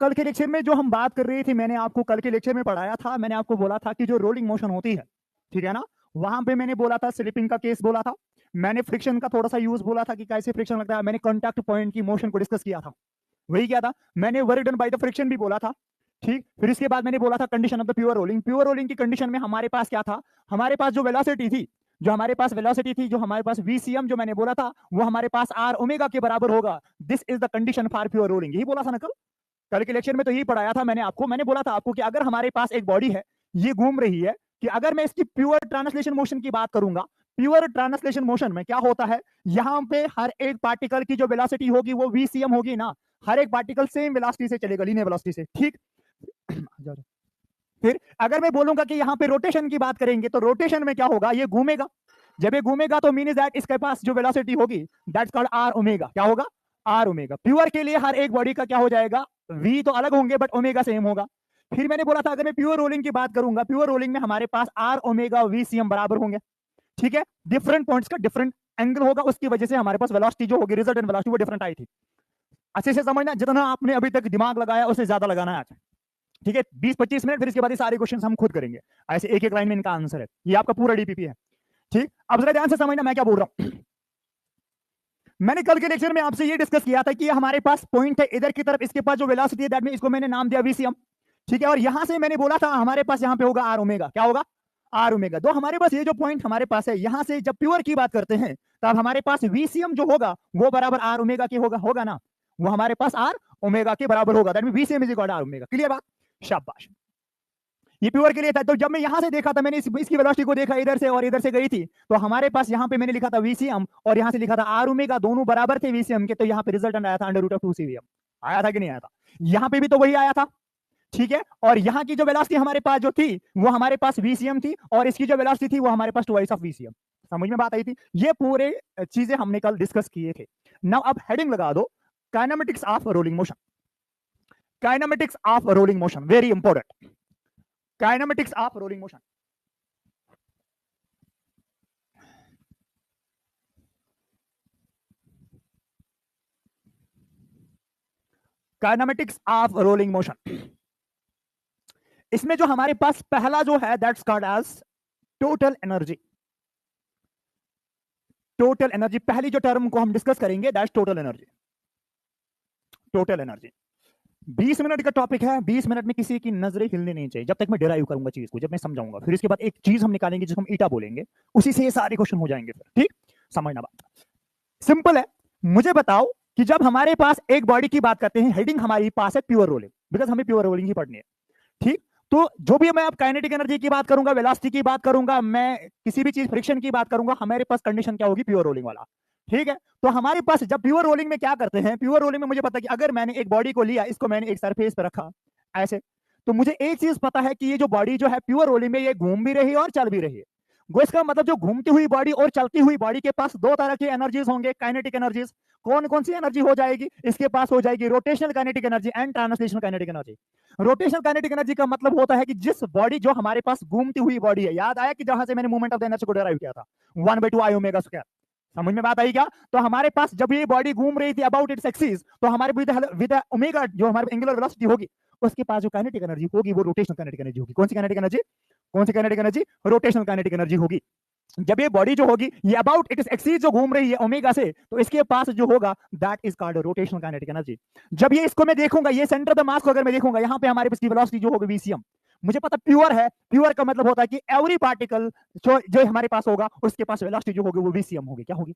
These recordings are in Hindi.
कल के लेक्चर में जो हम बात कर रहे थे, मैंने आपको कल के लेक्चर में पढ़ाया था, मैंने आपको बोला था कि जो रोलिंग मोशन होती है, ठीक है ना, वहां पे मैंने बोला था स्लिपिंग का केस बोला था, मैंने फ्रिक्शन का थोड़ा सा यूज बोला था कि कैसे फ्रिक्शन लगता है, मैंने कॉन्टैक्ट पॉइंट की मोशन को डिस्कस किया था, वही क्या था, मैंने work done by the friction भी बोला था। ठीक, फिर इसके बाद मैंने बोला था condition of the pure rolling. Pure rolling की कंडीशन में हमारे पास क्या था, हमारे पास जो वेलोसिटी थी, जो हमारे पास वेलोसिटी थी, जो हमारे पास वीसीएम जो मैंने बोला था, वो हमारे पास आर ओमेगा के बराबर होगा। This is the condition for pure rolling. यही बोला था ना कल के लेक्चर में, तो यही पढ़ाया था मैंने आपको। मैंने बोला था आपको कि अगर हमारे पास एक बॉडी है, ये घूम रही है, कि अगर मैं इसकी प्योर ट्रांसलेशन मोशन की बात करूंगा, प्योर ट्रांसलेशन मोशन में क्या होता है, यहां पे हर एक पार्टिकल की जो वेलोसिटी होगी वो वीसीएम होगी ना, हर एक पार्टिकल सेम वेलोसिटी से चलेगा, लीनियर वेलोसिटी से। ठीक, फिर अगर मैं बोलूंगा कि यहाँ पे रोटेशन की बात करेंगे, तो रोटेशन में क्या होगा, ये घूमेगा। जब ये घूमेगा तो मीन इज दैट इसके पास जो वेलोसिटी होगी दैट्स कॉल्ड आर ओमेगा। क्या होगा, आर ओमेगा। प्योर के लिए हर एक बॉडी का क्या हो जाएगा, वी तो अलग होंगे बट ओमेगा सेम होगा। फिर मैंने बोला था अगर मैं प्योर रोलिंग की बात करूंगा, प्योर रोलिंग में हमारे पास R omega V C M बराबर होंगे। ठीक है, डिफरेंट पॉइंट्स का डिफरेंट एंगल होगा, उसकी वजह से हमारे पास वेलोसिटी जो होगी, रिजल्टेंट वेलोसिटी वो डिफरेंट आई थी। अच्छे से समझना, जितना आपने अभी तक दिमाग लगाया उससे ज्यादा लगाना है आज। ठीक है, 20-25 मिनट, फिर इसके बाद ये सारे क्वेश्चन हम खुद करेंगे, ऐसे एक एक लाइन में इनका आंसर है। ये आपका पूरा डीपीपी है। ठीक, अब जरा ध्यान से समझना मैं क्या बोल रहा हूं। मैंने कल के लेक्चर में आपसे ये डिस्कस किया था कि हमारे पास पॉइंट है इधर की तरफ, इसके पास जो वेलोसिटी है दैट मीन इसको मैंने नाम दिया वीसीएम। ठीक है, और यहां से मैंने बोला था हमारे पास यहाँ पे होगा आर ओमेगा। क्या होगा, आर ओमेगा। तो हमारे पास ये जो पॉइंट हमारे पास है, यहां से जब प्योर की बात करते हैं तब हमारे पास वीसीएम जो होगा वो बराबर आर ओमेगा के होगा ना, वो हमारे पास आर ओमेगा के बराबर होगा। That mean VCM is equal to R omega. Clear बात, शाबाश। ये प्योर के लिए था। तो जब मैं यहां से देखा था, मैंने इसकी वेलोसिटी को देखा इधर से और इधर से गई थी, तो हमारे पास यहाँ पे मैंने लिखा था वीसीएम और यहाँ से लिखा था आर ओमेगा, दोनों बराबर थे वीसीएम के, तो यहाँ पे रिजल्टेंट आया था अंडर रूट ऑफ 2 सीवीएम। आया था कि नहीं आया था, यहाँ पे भी तो वही आया था। ठीक है, और यहाँ की जो वेलोसिटी हमारे पास जो थी वो हमारे पास वीसीएम थी, और इसकी जो वेलोसिटी थी वो हमारे पास ट्वाइस ऑफ वीसीएम। समझ में बात आई थी, ये पूरे चीजें हमने कल डिस्कस किए थे। नाउ अब हेडिंग लगा दो, kinematics of rolling motion. Kinematics of rolling motion, very important. Kinematics of rolling motion. Kinematics of rolling motion, इसमें जो हमारे पास पहला जो है that's called as total energy. Total energy, पहली जो टर्म को हम डिस्कस करेंगे that's total energy. Total energy 20 minute का टॉपिक है, 20 मिनट में किसी की नजरें हिलनी नहीं चाहिए जब तक मैं डिराइव करूंगा चीज को, जब मैं समझाऊंगा। फिर इसके बाद एक चीज हम निकालेंगे जिसको हम ईटा बोलेंगे, उसी से ये सारे क्वेश्चन हो जाएंगे। फिर ठीक, समझना बात सिंपल है। मुझे बताओ कि जब हमारे पास एक बॉडी की बात करते हैं, हेडिंग हमारी पास है प्योर रोलिंग, बिकॉज हमें प्योर रोलिंग ही पढ़नी है। ठीक, तो जो भी मैं अब काइनेटिक एनर्जी की बात करूंगा, वेलोसिटी की बात करूंगा, मैं किसी भी चीज फ्रिक्शन की बात करूंगा, हमारे पास कंडीशन क्या होगी, प्योर रोलिंग वाला। ठीक है, तो हमारे पास जब प्योर रोलिंग में क्या करते हैं, प्योर रोलिंग में मुझे पता है कि अगर मैंने एक बॉडी को लिया, इसको मैंने एक सरफेस पे रखा ऐसे, तो मुझे एक चीज पता है कि ये जो बॉडी जो है प्योर रोलिंग में, ये घूम भी रही है और चल भी रही है। वो इसका मतलब जो घूमती हुई बॉडी और चलती हुई बॉडी के पास दो तरह की एनर्जीज होंगे, काइनेटिक एनर्जीज। कौन कौन सी एनर्जी हो जाएगी, इसके पास हो जाएगी rotational kinetic energy and translational kinetic energy. Rotational kinetic energy का मतलब होता है कि जिस बॉडी जो हमारे पास घूमती हुई बॉडी है, याद आया कि जहां से मैंने मूवमेंट ऑफ द एनर्जी को डिराइव किया था, 1/2 आई ओमेगा स्क्वायर। समझ में बात आई क्या, तो हमारे पास जब ये बॉडी घूम रही थी अबाउट इट्स एक्सिस, तो हमारे विद ओमेगा जो हमारे एंगुलर वेलोसिटी होगी, उसके पास जो काइनेटिक एनर्जी होगी वो रोटेशनल काइनेटिक एनर्जी होगी। कौन सी काइनेटिक एनर्जी, कौन सी kinetic energy, rotational kinetic energy होगी। जब ये बॉडी जो होगी ये अबाउट इट एक्सीज जो घूम रही है ओमेगा से, तो इसके पास जो होगा that is called rotational kinetic energy. जब ये इसको मैं देखूंगा, ये सेंटर ऑफ द मास को अगर मैं देखूंगा, यहाँ पे हमारे पास की वेलोसिटी जो होगी वीसीएम, मुझे पता प्योर है, प्योर का मतलब होता है कि एवरी पार्टिकल जो हमारे पास होगा उसके पास वेलोसिटी जो होगी वो वीसीएम होगी। क्या होगी,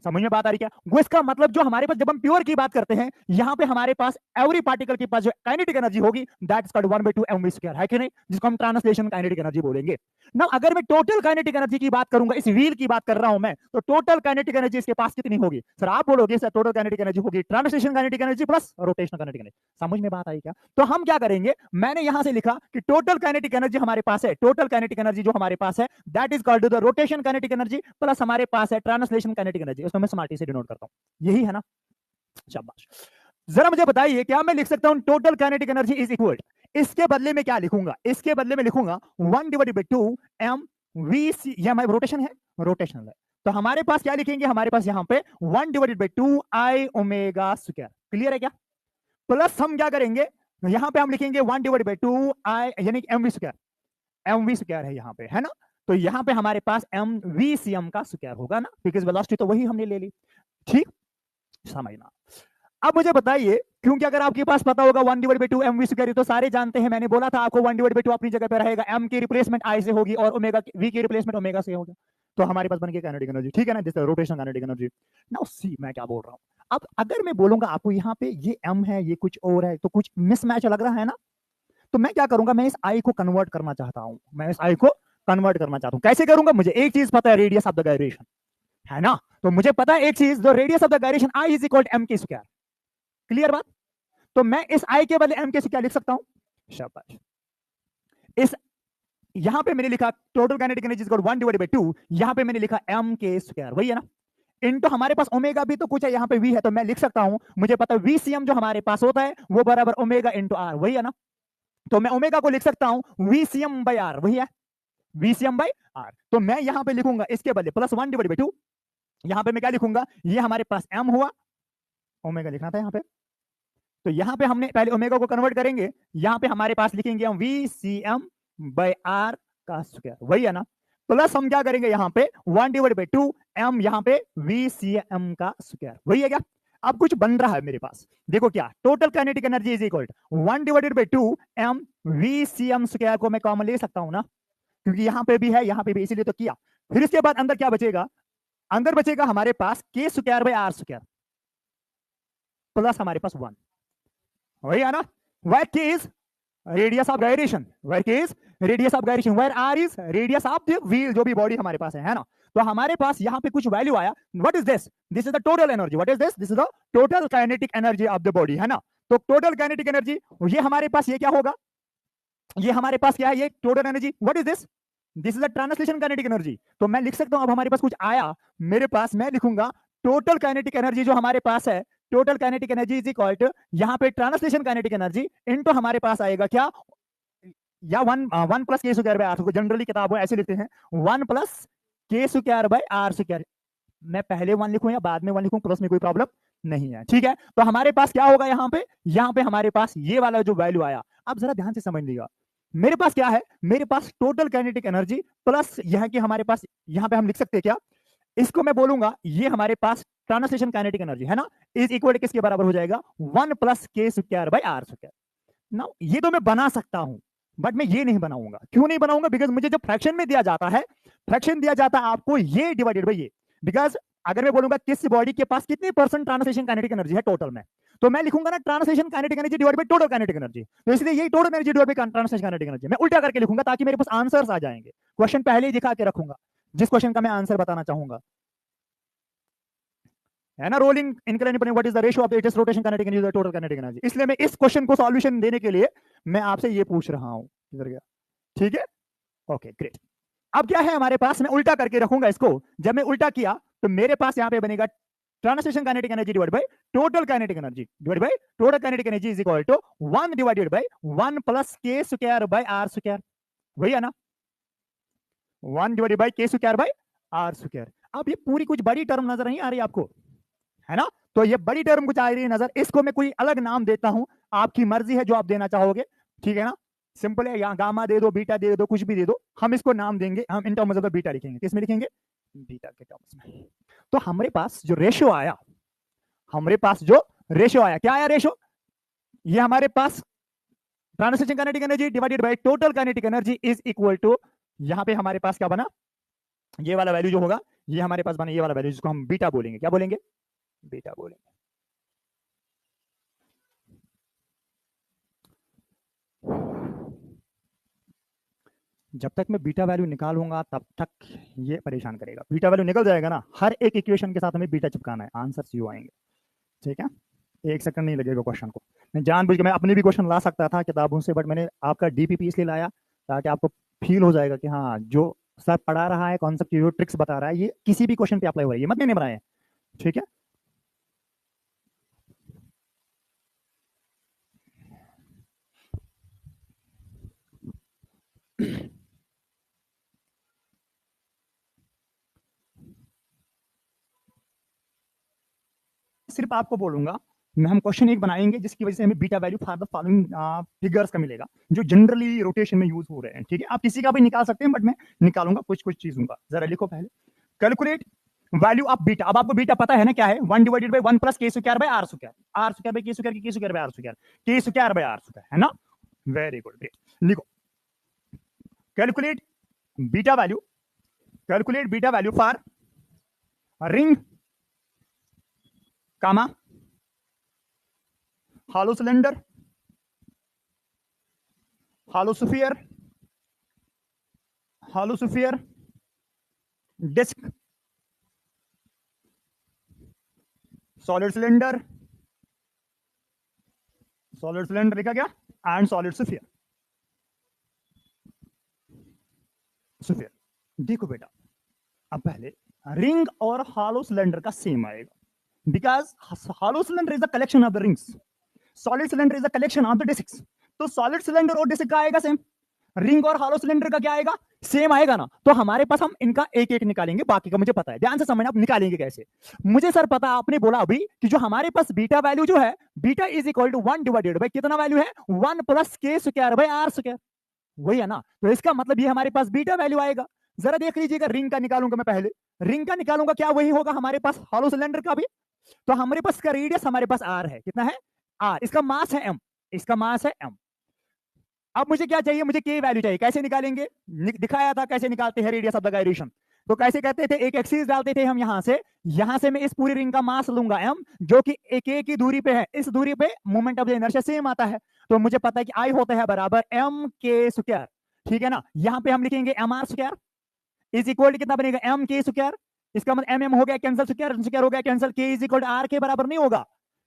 समझ में बात आ रही क्या, वो इसका मतलब जो हमारे पास जब हम प्योर की बात करते हैं, यहाँ पे हमारे पास एवरी पार्टिकल के पास जो काइनेटिक एनर्जी होगी that is called 1/2 mv square, है कि नहीं, जिसको हम ट्रांसलेशन काइनेटिक एनर्जी बोलेंगे ना। अगर मैं टोटल काइनेटिक एनर्जी की बात करूंगा, इस व्हील की बात कर रहा हूं मैं, तो टोटल काइनेटिक एनर्जी इसके पास कितनी होगी, सर आप बोलोगे सर टोटल काइनेटिक एनर्जी होगी translation kinetic energy plus rotational kinetic energy. समझ में बात आई क्या, तो हम क्या करेंगे, मैंने यहां से लिखा कि टोटल काइनेटिक एनर्जी हमारे पास है, टोटल काइनेटिक एनर्जी जो हमारे पास है that is called the rotation kinetic energy plus हमारे पास है ट्रांसलेशन काइनेटिक एनर्जी, उसको मैं स्मार्टी से डिनोट करता हूं, यही है ना, शाबाश। जरा मुझे बताइए क्या मैं लिख सकता हूं total kinetic energy is equal, इसके बदले में क्या लिखूंगा, इसके बदले में लिखूंगा 1/2 m v c, ये हमारी रोटेशन है, रोटेशनल है, तो हमारे पास क्या लिखेंगे, हमारे पास यहां पे 1/2 I ओमेगा स्क्वायर। क्लियर है क्या, प्लस हम क्या करेंगे, यहां पे हम लिखेंगे 1/2 आई यानी कि mv स्क्वायर, mv स्क्वायर है यहाँ पे, है ना। तो यहाँ पे हमारे पास mvcm का स्क्वायर होगा ना, बिकॉज वेलोसिटी तो वही हमने ले ली। ठीक, समझना। अब मुझे बताइए, क्योंकि अगर आपके पास पता होगा 1/2 mv स्क्वायर, तो सारे जानते हैं, मैंने बोला था आपको 1/2 अपनी जगह पे रहेगा, m की रिप्लेसमेंट i से होगी और ओमेगा v की रिप्लेसमेंट ओमेगा से होगी। तो हमारे पास बन गई काइनेटिक एनर्जी, ठीक है ना, जैसे rotation kinetic energy. Now see मैं क्या बोल रहा हूँ, अब अगर मैं बोलूंगा आपको यहाँ पे ये m है, ये कुछ और है, तो कुछ मिसमैच लग रहा है ना। तो मैं क्या करूंगा, मैं इस i को कन्वर्ट करना चाहता हूं, मैं इस i को कन्वर्ट करना चाहता हूं। कैसे करूंगा, मुझे एक चीज पता है, रेडियस ऑफ द गायरेशन, है ना। तो मुझे पता है एक चीज, the radius of the gyration i is equal to m के स्क्वायर। क्लियर बात। तो मैं इस i के बदले m के स्क्वायर लिख सकता हूं। शाबाश। इस यहां पे मैंने लिखा total kinetic energy is equal 1/2, यहां पे मैंने लिखा m के स्क्वायर, वही है ना। इनटू हमारे पास ओमेगा भी तो कुछ है, यहाँ पे v है, तो मैं लिख सकता हूं, मुझे पता है vcm जो हमारे पास होता है वो बराबर ओमेगा इंटू आर, वही है ना। तो मैं ओमेगा को लिख सकता हूं vcm बाई आर, वही है vcm बाई आर। तो मैं यहां पे लिखूंगा इसके बदले प्लस 1/2, यहां पे मैं क्या लिखूंगा, ये हमारे पास m हुआ, ओमेगा लिखना था यहां पे। तो यहां पे हमने पहले ओमेगा को कन्वर्ट करेंगे, यहां पे हमारे पास लिखेंगे हम vcm बाई आर का स्क्वायर, वही है ना। प्लस हम क्या करेंगे यहाँ पे 1/2 m, यहाँ पे vcm का स्क्वायर, वही है क्या। अब कुछ बन रहा है मेरे पास, देखो क्या, total kinetic energy is equal 1/2 m vcm square को मैं कॉमन ले सकता हूं ना, क्योंकि यहाँ पे भी है, यहाँ पे भी, इसीलिए तो किया। फिर इसके बाद अंदर क्या बचेगा, अंदर बचेगा हमारे पास k square by R square plus हमारे पास 1, वही है ना। where k is radius of gyration, where k is radius of gyration, where r is radius of the wheel, जो भी बॉडी हमारे पास है ना। तो हमारे पास यहाँ पे कुछ वैल्यू आया, what is this, this is the total energy, what is this, this is the total kinetic energy of the body, है ना। तो टोटल काइनेटिक एनर्जी, ये हमारे पास ये क्या होगा, ये हमारे पास क्या है, ये total energy, what is this, this is the translation kinetic energy. तो मैं लिख सकता हूं, अब हमारे पास कुछ आया मेरे पास, मैं लिखूंगा टोटल काइनेटिक एनर्जी जो हमारे पास है, total kinetic energy is equal to यहाँ पे ट्रांसलेशन काइनेटिक एनर्जी इनटू हमारे पास आएगा क्या, या one plus K square by are, generally किताबों ऐसे लिखते हैं 1 plus K square by R square. मैं पहले 1 लिखूं या बाद में 1 लिखूं, प्लस में कोई प्रॉब्लम नहीं है, ठीक है। तो हमारे पास क्या होगा, यहाँ पे हमारे पास ये वाला जो वैल्यू आया, अब जरा ध्यान से समझ लीजिएगा, मेरे पास क्या है, मेरे पास टोटल काइनेटिक एनर्जी प्लस यहां की हमारे पास, यहां पे हम लिख सकते हैं क्या, इसको मैं बोलूंगा ये हमारे पास ट्रांसलेशन काइनेटिक एनर्जी है ना, इज इक्वल किसके बराबर हो जाएगा, 1 plus K square by R square. ना ये तो मैं बना सकता हूं, बट मैं ये नहीं बनाऊंगा, क्यों नहीं बनाऊंगा, बिकॉज मुझे जब फ्रैक्शन में दिया जाता है, फ्रैक्शन दिया जाता है आपको ये डिवाइडेड बाय ये, बिकॉज अगर मैं बोलूंगा किस बॉडी के पास कितनी परसेंट ट्रांसलेशन काइनेटिक एनर्जी है टोटल में, तो मैं लिखूंगा ना translation kinetic energy divide by total kinetic energy. तो इसलिए ये total energy divide bye translation kinetic energy मैं उल्टा करके लिखूंगा, ताकि मेरे पास आंसर्स आ जाएंगे। क्वेश्चन पहले ही दिखा के रखूंगा, जिस क्वेश्चन का मैं आंसर बताना चाहूंगा, है ना। रोलिंग इंक्लाइन पर what is the ratio of the rotation kinetic energy total kinetic energy. इसलिए मैं इस क्वेश्चन को सॉल्यूशन देने के लिए मैं आपसे ये पूछ रहा हूं, इधर गया, ठीक है, ओके ग्रेट। अब क्या है हमारे पास, मैं उल्टा करके रखूंगा इसको, जब मैं उल्टा किया तो मेरे पास यहाँ पे बनेगा translation kinetic energy divide by total kinetic energy divide by total kinetic energy is equal to 1 divided by 1 plus K square by R square, वही है ना, 1 divided by K square by R square. अब ये पूरी कुछ बड़ी टर्म नजर नहीं आ रही आपको, है ना। तो ये बड़ी टर्म कुछ आ रही है नजर, इसको मैं कोई अलग नाम देता हूं, आपकी मर्जी है जो आप देना चाहोगे, ठीक है ना। सिंपल है, यहाँ गामा दे दो, बीटा दे दो, कुछ भी दे दो, हम इसको नाम देंगे, हम इन टर्म्स ऑफ बीटा लिखेंगे, किसमें लिखेंगे, बीटा के टर्म्स में। तो हमारे पास जो रेशियो आया, हमारे पास जो रेशियो आया, क्या आया रेशियो, ये हमारे पास translation kinetic energy divided by total kinetic energy is equal to, यहाँ पे हमारे पास क्या बना, ये वाला वैल्यू जो होगा, ये हमारे पास बना ये वाला वैल्यू, जिसको हम बीटा बोलेंगे, क्या बोलेंगे, बीटा बोलेंगे। जब तक मैं बीटा वैल्यू निकालूंगा तब तक ये परेशान करेगा, बीटा वैल्यू निकल जाएगा ना, हर एक इक्वेशन के साथ हमें बीटा चिपकाना है, आंसर यू आएंगे, ठीक है। 1 सेकंड नहीं लगेगा क्वेश्चन को, मैं जानबूझ के, मैं अपने भी क्वेश्चन ला सकता था किताबों से, बट मैंने आपका डीपीपी इसलिए लाया ताकि आपको फील हो जाएगा कि हाँ जो सर पढ़ा रहा है, कॉन्सेप्ट जो ट्रिक्स बता रहा है, ये किसी भी क्वेश्चन पे अप्लाई हो रही है, मत मैंने बनाए, ठीक है। सिर्फ आपको बोलूंगा हम क्वेश्चन एक बनाएंगे जिसकी वजह से हमें beta value for the following figures का मिलेगा जो जनरली रोटेशन में यूज हो रहे हैं। ठीक है, आप किसी का भी निकाल सकते हैं, बट मैं निकालूंगा कुछ कुछ चीजों का। जरा लिखो पहले, कैलकुलेट वैल्यू ऑफ बीटा। अब आपको बीटा पता है ना क्या है, 1 divided by 1 plus K square by R square, are square by K square, K square by R square, K square by R square, है ना। Very good, great. लिखो calculate beta value, calculate beta value for ring comma hollow cylinder, hollow sphere, hollow sphere, disc, solid cylinder, solid cylinder लिखा गया, and solid sphere, sphere। देखो बेटा, अब पहले रिंग और hollow cylinder का सेम आएगा, because hollow cylinder is a collection of the rings, solid cylinder is a collection of the discs। तो solid cylinder और disc का आएगा सेम, रिंग और हॉलो सिलेंडर का क्या आएगा, सेम आएगा ना। तो हमारे पास हम इनका एक एक निकालेंगे, बाकी का मुझे पता है, ध्यान से समझना। आप निकालेंगे कैसे, मुझे सर पता, आपने बोला अभी कि जो हमारे पास बीटा वैल्यू जो है, beta is equal to 1 divided by कितना वैल्यू है, 1 plus K square by R square, वही है ना। तो इसका मतलब ये हमारे पास बीटा वैल्यू आएगा। जरा देख लीजिएगा, रिंग का निकालूंगा मैं पहले, रिंग का निकालूंगा, क्या वही होगा हमारे पास हॉलो सिलेंडर का भी। तो हमारे पास का रेडियस हमारे पास आर है, कितना है आर, इसका मास है एम, इसका मास है एम। अब मुझे क्या चाहिए, मुझे के वैल्यू चाहिए। कैसे निकालेंगे, दिखाया था कैसे निकालते हैं रेडियस ऑफ द गायरेशन। तो कैसे कहते थे, एक एक्सिस डालते थे हम यहां से मैं इस पूरी रिंग का मास लूंगा एम, जो कि एक एक की दूरी पे है, इस दूरी पे moment of the inertia same आता है। तो मुझे पता है कि आई होता है बराबर एम के स्क्वायर, ठीक है ना। यहां पे हम लिखेंगे M R square is equal to कितना बनेगा, एम के स्क्वायर। इसका मतलब एम एम हो गया कैंसिल, स्क्वायर स्क्वायर हो गया कैंसिल, के इज इक्वल टू आर के बराबर नहीं होगा,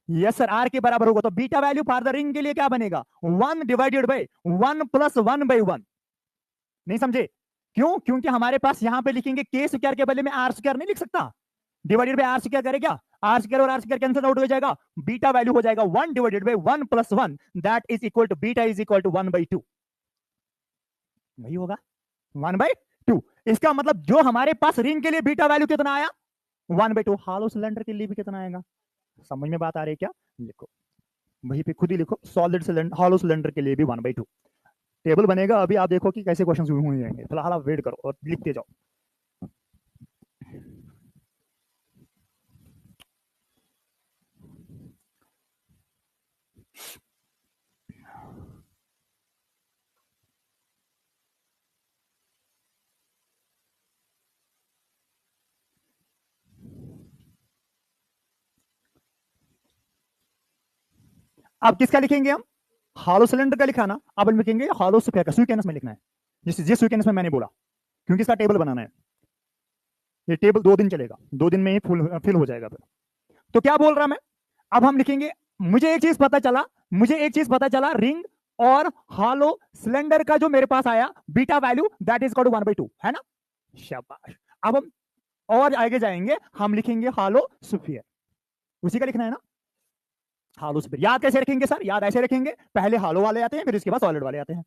यस सर आर के बराबर होगा। तो beta value for the ring के लिए क्या बनेगा, 1 डिवाइडेड बाय 1 प्लस 1 बाय 1। नहीं समझे, क्यों, क्योंकि हमारे पास यहां पे लिखेंगे के स्क्वायर के बदले में आर स्क्वायर नहीं लिख सकता, डिवाइडेड बाय आर स्क्वायर करे क्या, आर स्क्वायर और आर स्क्वायर कैंसिल आउट हो जाएगा, बीटा वैल्यू हो जाएगा 1 divided by 1 plus 1, that is equal to beta is equal to 1 by 2, वही होगा 1 बाय 2। इसका मतलब जो हमारे पास रिंग के लिए बीटा वैल्यू कितना आया, 1 बाय 2। हॉलो सिलेंडर के लिए भी कितना आएगा, समझ में बात आ रही है क्या, लिखो वहीं पे खुद ही लिखो, सॉलिड सिलेंडर हॉलो सिलेंडर के लिए भी 1 बाय 2 टेबल बनेगा। अभी आप देखो कि कैसे क्वेश्चन शुरू हो जाएंगे, फिलहाल आप वेट करो और लिखते जाओ। अब किसका लिखेंगे हम, हॉलो सिलेंडर का लिखा ना, अब हम लिखेंगे हॉलो स्फीयर का, स्वीकेनेस में लिखना है, जिस स्वीकेनेस में मैंने बोला, क्योंकि इसका टेबल बनाना है। ये टेबल 2 दिन चलेगा, 2 दिन में ही फिल हो जाएगा फिर। तो क्या बोल रहा मैं, अब हम लिखेंगे, मुझे एक चीज पता चला, मुझे एक चीज पता चला, रिंग और हॉलो सिलेंडर का जो मेरे पास आया beta value, that is equal to 1 by 2, है ना, शाबाश। अब हम और आगे जाएंगे, हम लिखेंगे हॉलो स्फीयर, उसी का लिखना है ना, हॉलो स्फीयर। याद कैसे रखेंगे सर, याद ऐसे रखेंगे, पहले हॉलो वाले आते हैं, फिर इसके बाद सॉलिड वाले आते हैं,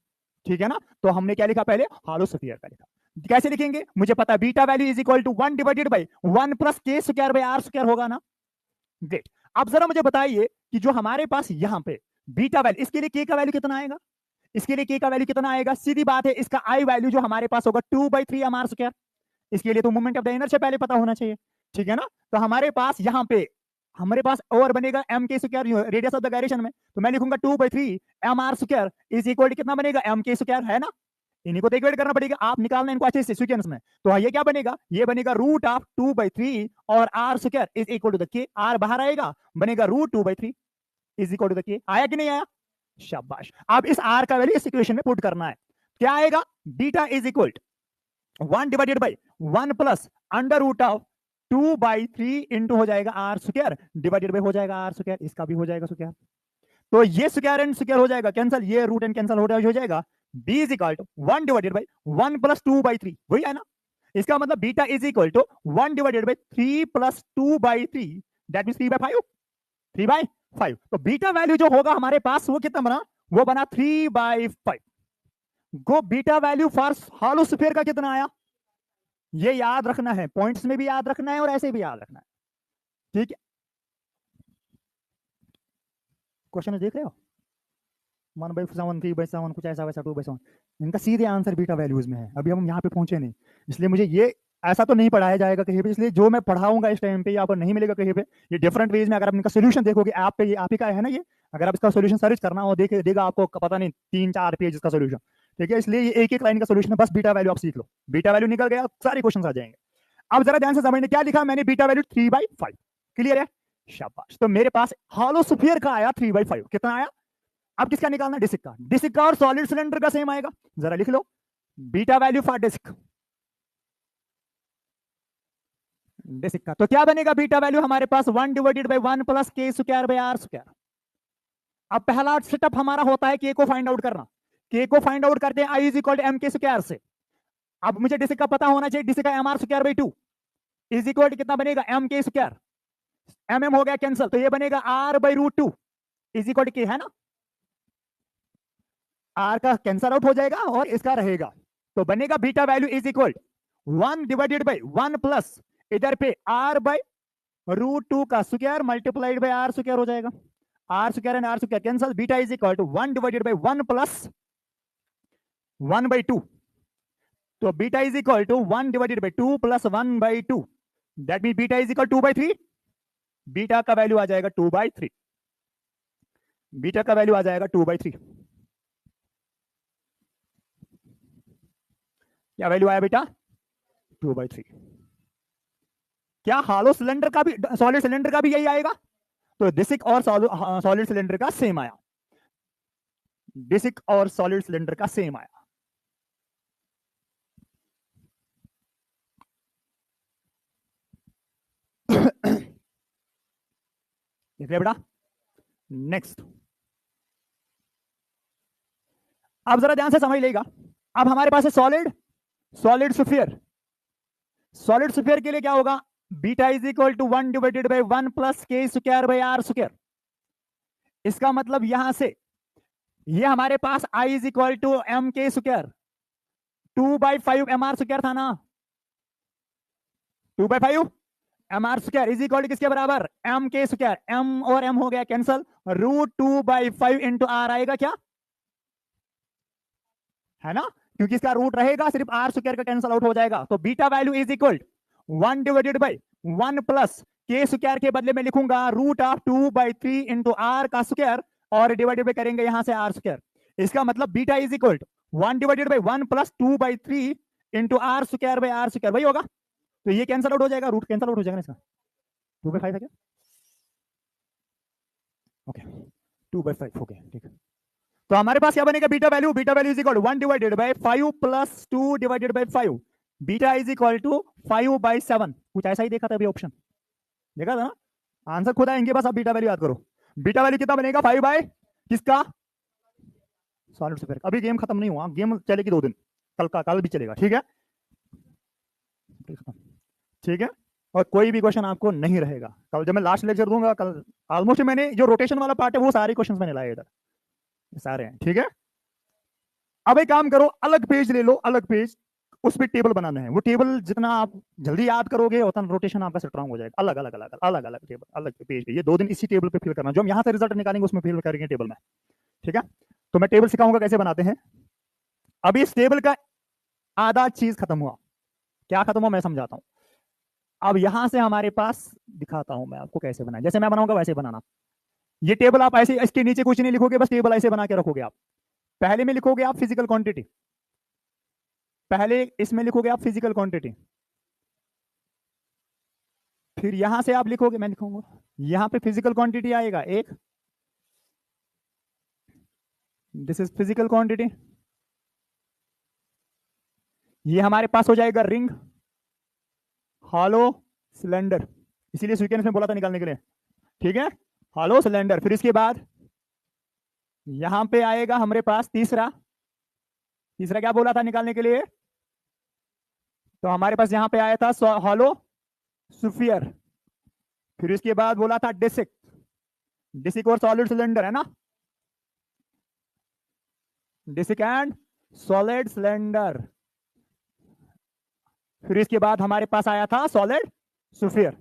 ठीक है ना। तो हमने क्या लिखा, पहले हॉलो स्फीयर का लिखा। कैसे लिखेंगे, मुझे पता है beta value is equal to 1 divided by 1 plus K square by R square होगा ना, ग्रेट। अब जरा मुझे बताइए कि जो हमारे पास यहां पे बीटा वैल्यू, इसके लिए के का वैल्यू कितना आएगा, इसके लिए के का वैल्यू कितना आएगा, सीधी बात है, इसका आई वैल्यू जो हमारे पास होगा 2/3 एम आर स्क्वायर। इसके लिए तो मोमेंट ऑफ द इनर्शिया पहले पता होना चाहिए, ठीक है ना। तो हमारे पास यहाँ पे हमारे पास और बनेगा M K square radius of the gyration में, तो मैं लिखूंगा 2/3 M R square is equal to कितना बनेगा, एम के स्क्वायर, है ना। इन्हीं को तो इक्वेट करना पड़ेगा, आप निकालना इनको अच्छे से सीक्वेंस में। तो ये क्या बनेगा, ये बनेगा रूट ऑफ 2/3 और R square is equal to the K, R बाहर आएगा, बनेगा root 2/3 is equal to the K. आया कि नहीं आया, शाबाश। अब इस आर का वैल्यू इस इक्वेशन में पुट करना है, क्या आएगा, beta is equal 1 divided by 1 plus under root of 2/3 into हो जाएगा आर स्क्वायर डिवाइडेड बाय हो जाएगा आर स्क्वायर, इसका भी हो जाएगा स्क्वायर। तो ये स्क्वायर एंड स्क्वायर हो जाएगा कैंसिल, ये रूट एंड कैंसिल हो जाएगा, b is equal to 1 divided by 1 plus 2/3, वही है ना। इसका मतलब beta is equal to 1 divided by 3 plus 2/3, that means 3/5, 3/5। तो बीटा वैल्यू जो होगा हमारे पास वो कितना बना, वो बना 3/5। Go beta value for hollow sphere का कितना आया, ये याद रखना है, पॉइंट्स में भी याद रखना है और ऐसे भी याद रखना है, ठीक है। क्वेश्चन देख रहे हो, 1/7, 3/7, कुछ ऐसा वैसा, 2/7, इनका सीधे आंसर बीटा वैल्यूज में है। अभी हम यहाँ पे पहुंचे नहीं, इसलिए मुझे ये ऐसा तो नहीं पढ़ाया जाएगा कहीं पे, इसलिए जो मैं पढ़ाऊंगा इस टाइम पे आपको नहीं मिलेगा कहीं पे। ये डिफरेंट वेज में अगर आप इनका सोल्यूशन देखोगे ऐप पे, ये आप ही का है ना ये, अगर आप इसका सोल्यूशन सर्च करना हो देखे देगा आपको पता नहीं 3-4 पेज इसका सोल्यूशन, ठीक है। इसलिए ये एक एक लाइन का सोल्यूशन है, बस बीटा वैल्यू आप सीख लो, बीटा वैल्यू निकल गया सारे क्वेश्चन आ जाएंगे। अब जरा ध्यान से समझने, क्या लिखा मैंने, बीटा वैल्यू 3/5, क्लियर है, शाबाश। तो मेरे पास हॉलो स्फीयर का आया 3/5, कितना आया। अब किसका निकालना, डिस्क का। डिस्क का और सॉलिड सिलेंडर का सेम आएगा, जरा लिख लो, beta value for disc, disc का। तो क्या बनेगा बीटा वैल्यू हमारे पास 1/1 plus K square by R square. अब पहला सेटअप हमारा होता है के को फाइंड आउट करना, के को फाइंड आउट करते हैं आई is equal to M K square से। अब मुझे डिस्क का पता होना चाहिए, डिस्क का M R square by 2 is equal to कितना बनेगा, M K square, M M हो गया कैंसिल, तो ये बनेगा R by root 2 is equal to K, है ना, आर का कैंसल आउट हो जाएगा और इसका रहेगा, तो बनेगा beta value is equal 1/1 plus इधर पे आर बाई रूट 2 का square multiplied by R square हो जाएगा, R square and R square cancel, beta is equal to 1/1 plus 1/2, तो beta is equal to 1/2 plus 1/2, that mean beta is equal 2/3, beta का वैल्यू आ जाएगा 2/3, बीटा का वैल्यू आ जाएगा 2/3। क्या वैल्यू आया बेटा, 2/3। क्या हॉलो सिलेंडर का भी, सॉलिड सिलेंडर का भी यही आएगा, तो डिस्क और सॉलिड सिलेंडर का सेम आया, डिस्क और सॉलिड सिलेंडर का सेम आया। देख बेटा, नेक्स्ट, अब जरा ध्यान से समझ लेगा। अब हमारे पास है solid, solid sphere, solid sphere के लिए क्या होगा, beta is equal to 1/1 plus K square by R square. इसका मतलब यहां से ये हमारे पास I is equal to M K square, 2/5 M R square था ना, 2/5 M R square is equal to किसके बराबर, एम के स्क्वायर, एम और एम हो गया कैंसल, रूट 2/5 इंटू आर आएगा क्या, है ना, क्योंकि इसका रूट रहेगा, सिर्फ आर स्क्वायर का कैंसल आउट हो जाएगा, तो beta value is equal 1/1 plus K square के बदले में लिखूंगा रूट ऑफ 2/3 इंटू आर का स्क्वायर और डिवाइडेड बाय करेंगे यहां से आर स्क्वायर। इसका मतलब beta is equal 1/1 plus 2/3 into R square by R square, वही होगा, तो ये कैंसल आउट हो जाएगा, रूट कैंसल आउट हो जाएगा इसका, 2/5 है क्या, ओके 2/5 हो गया, ठीक है। तो हमारे पास क्या बनेगा beta value, beta value is equal 1/5 plus 2/5, beta is equal to 5/7, कुछ ऐसा ही देखा था अभी ऑप्शन, देखा था ना, आंसर खुद आएंगे, बस आप बीटा वैल्यू याद करो। बीटा वैल्यू कितना बनेगा, 5 किसका, सॉलिड स्फीयर। अभी गेम खत्म नहीं हुआ, गेम चलेगी 2 दिन, कल भी चलेगा, ठीक है, ठीक है। और कोई भी क्वेश्चन आपको नहीं रहेगा कल, जब मैं लास्ट लेक्चर दूंगा कल, ऑलमोस्ट मैंने जो रोटेशन वाला पार्ट है वो सारे क्वेश्चन मैंने लाए इधर, सारे हैं, ठीक है। अब एक काम करो, अलग पेज ले लो, अलग पेज, उस पर टेबल बनाना है, वो टेबल जितना आप जल्दी याद करोगे उतना रोटेशन आपका स्ट्रांग हो जाएगा। अलग अलग अलग अलग अलग टेबल, अलग पेज पे, ये 2 दिन इसी टेबल पे फिल करना, जो हम यहाँ से रिजल्ट निकालेंगे उसमें फिल करेंगे टेबल में, ठीक है। तो मैं टेबल सिखाऊंगा कैसे बनाते हैं। अभी इस टेबल का आधा चीज खत्म हुआ, क्या खत्म हुआ मैं समझाता हूँ। अब यहां से हमारे पास दिखाता हूं मैं आपको कैसे बनाए, जैसे मैं बनाऊंगा वैसे बनाना। ये टेबल आप ऐसे, इसके नीचे कुछ नहीं लिखोगे, बस टेबल ऐसे बना के रखोगे आप। पहले में लिखोगे आप फिजिकल क्वांटिटी, पहले इसमें लिखोगे आप फिजिकल क्वांटिटी, फिर यहां से आप लिखोगे, मैं लिखूंगा यहां पे फिजिकल क्वांटिटी आएगा एक, दिस इज फिजिकल क्वांटिटी, ये हमारे पास हो जाएगा रिंग, हॉलो, सिलेंडर, इसीलिए सीक्वेंस में बोला था निकालने के लिए, ठीक है, हॉलो सिलेंडर। फिर इसके बाद यहां पे आएगा हमारे पास तीसरा, तीसरा क्या बोला था निकालने के लिए, तो हमारे पास यहां पे आया था हॉलो स्फीयर, फिर इसके बाद बोला था डिस्क, डिस्क और सॉलिड सिलेंडर, है ना, डिस्क एंड सॉलिड सिलेंडर। फिर इसके बाद हमारे पास आया था सॉलिड स्फीयर,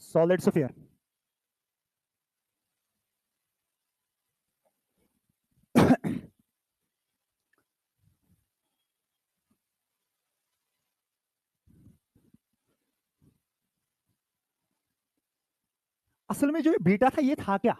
सॉलिड स्फीयर। असल में जो बीटा था ये था क्या?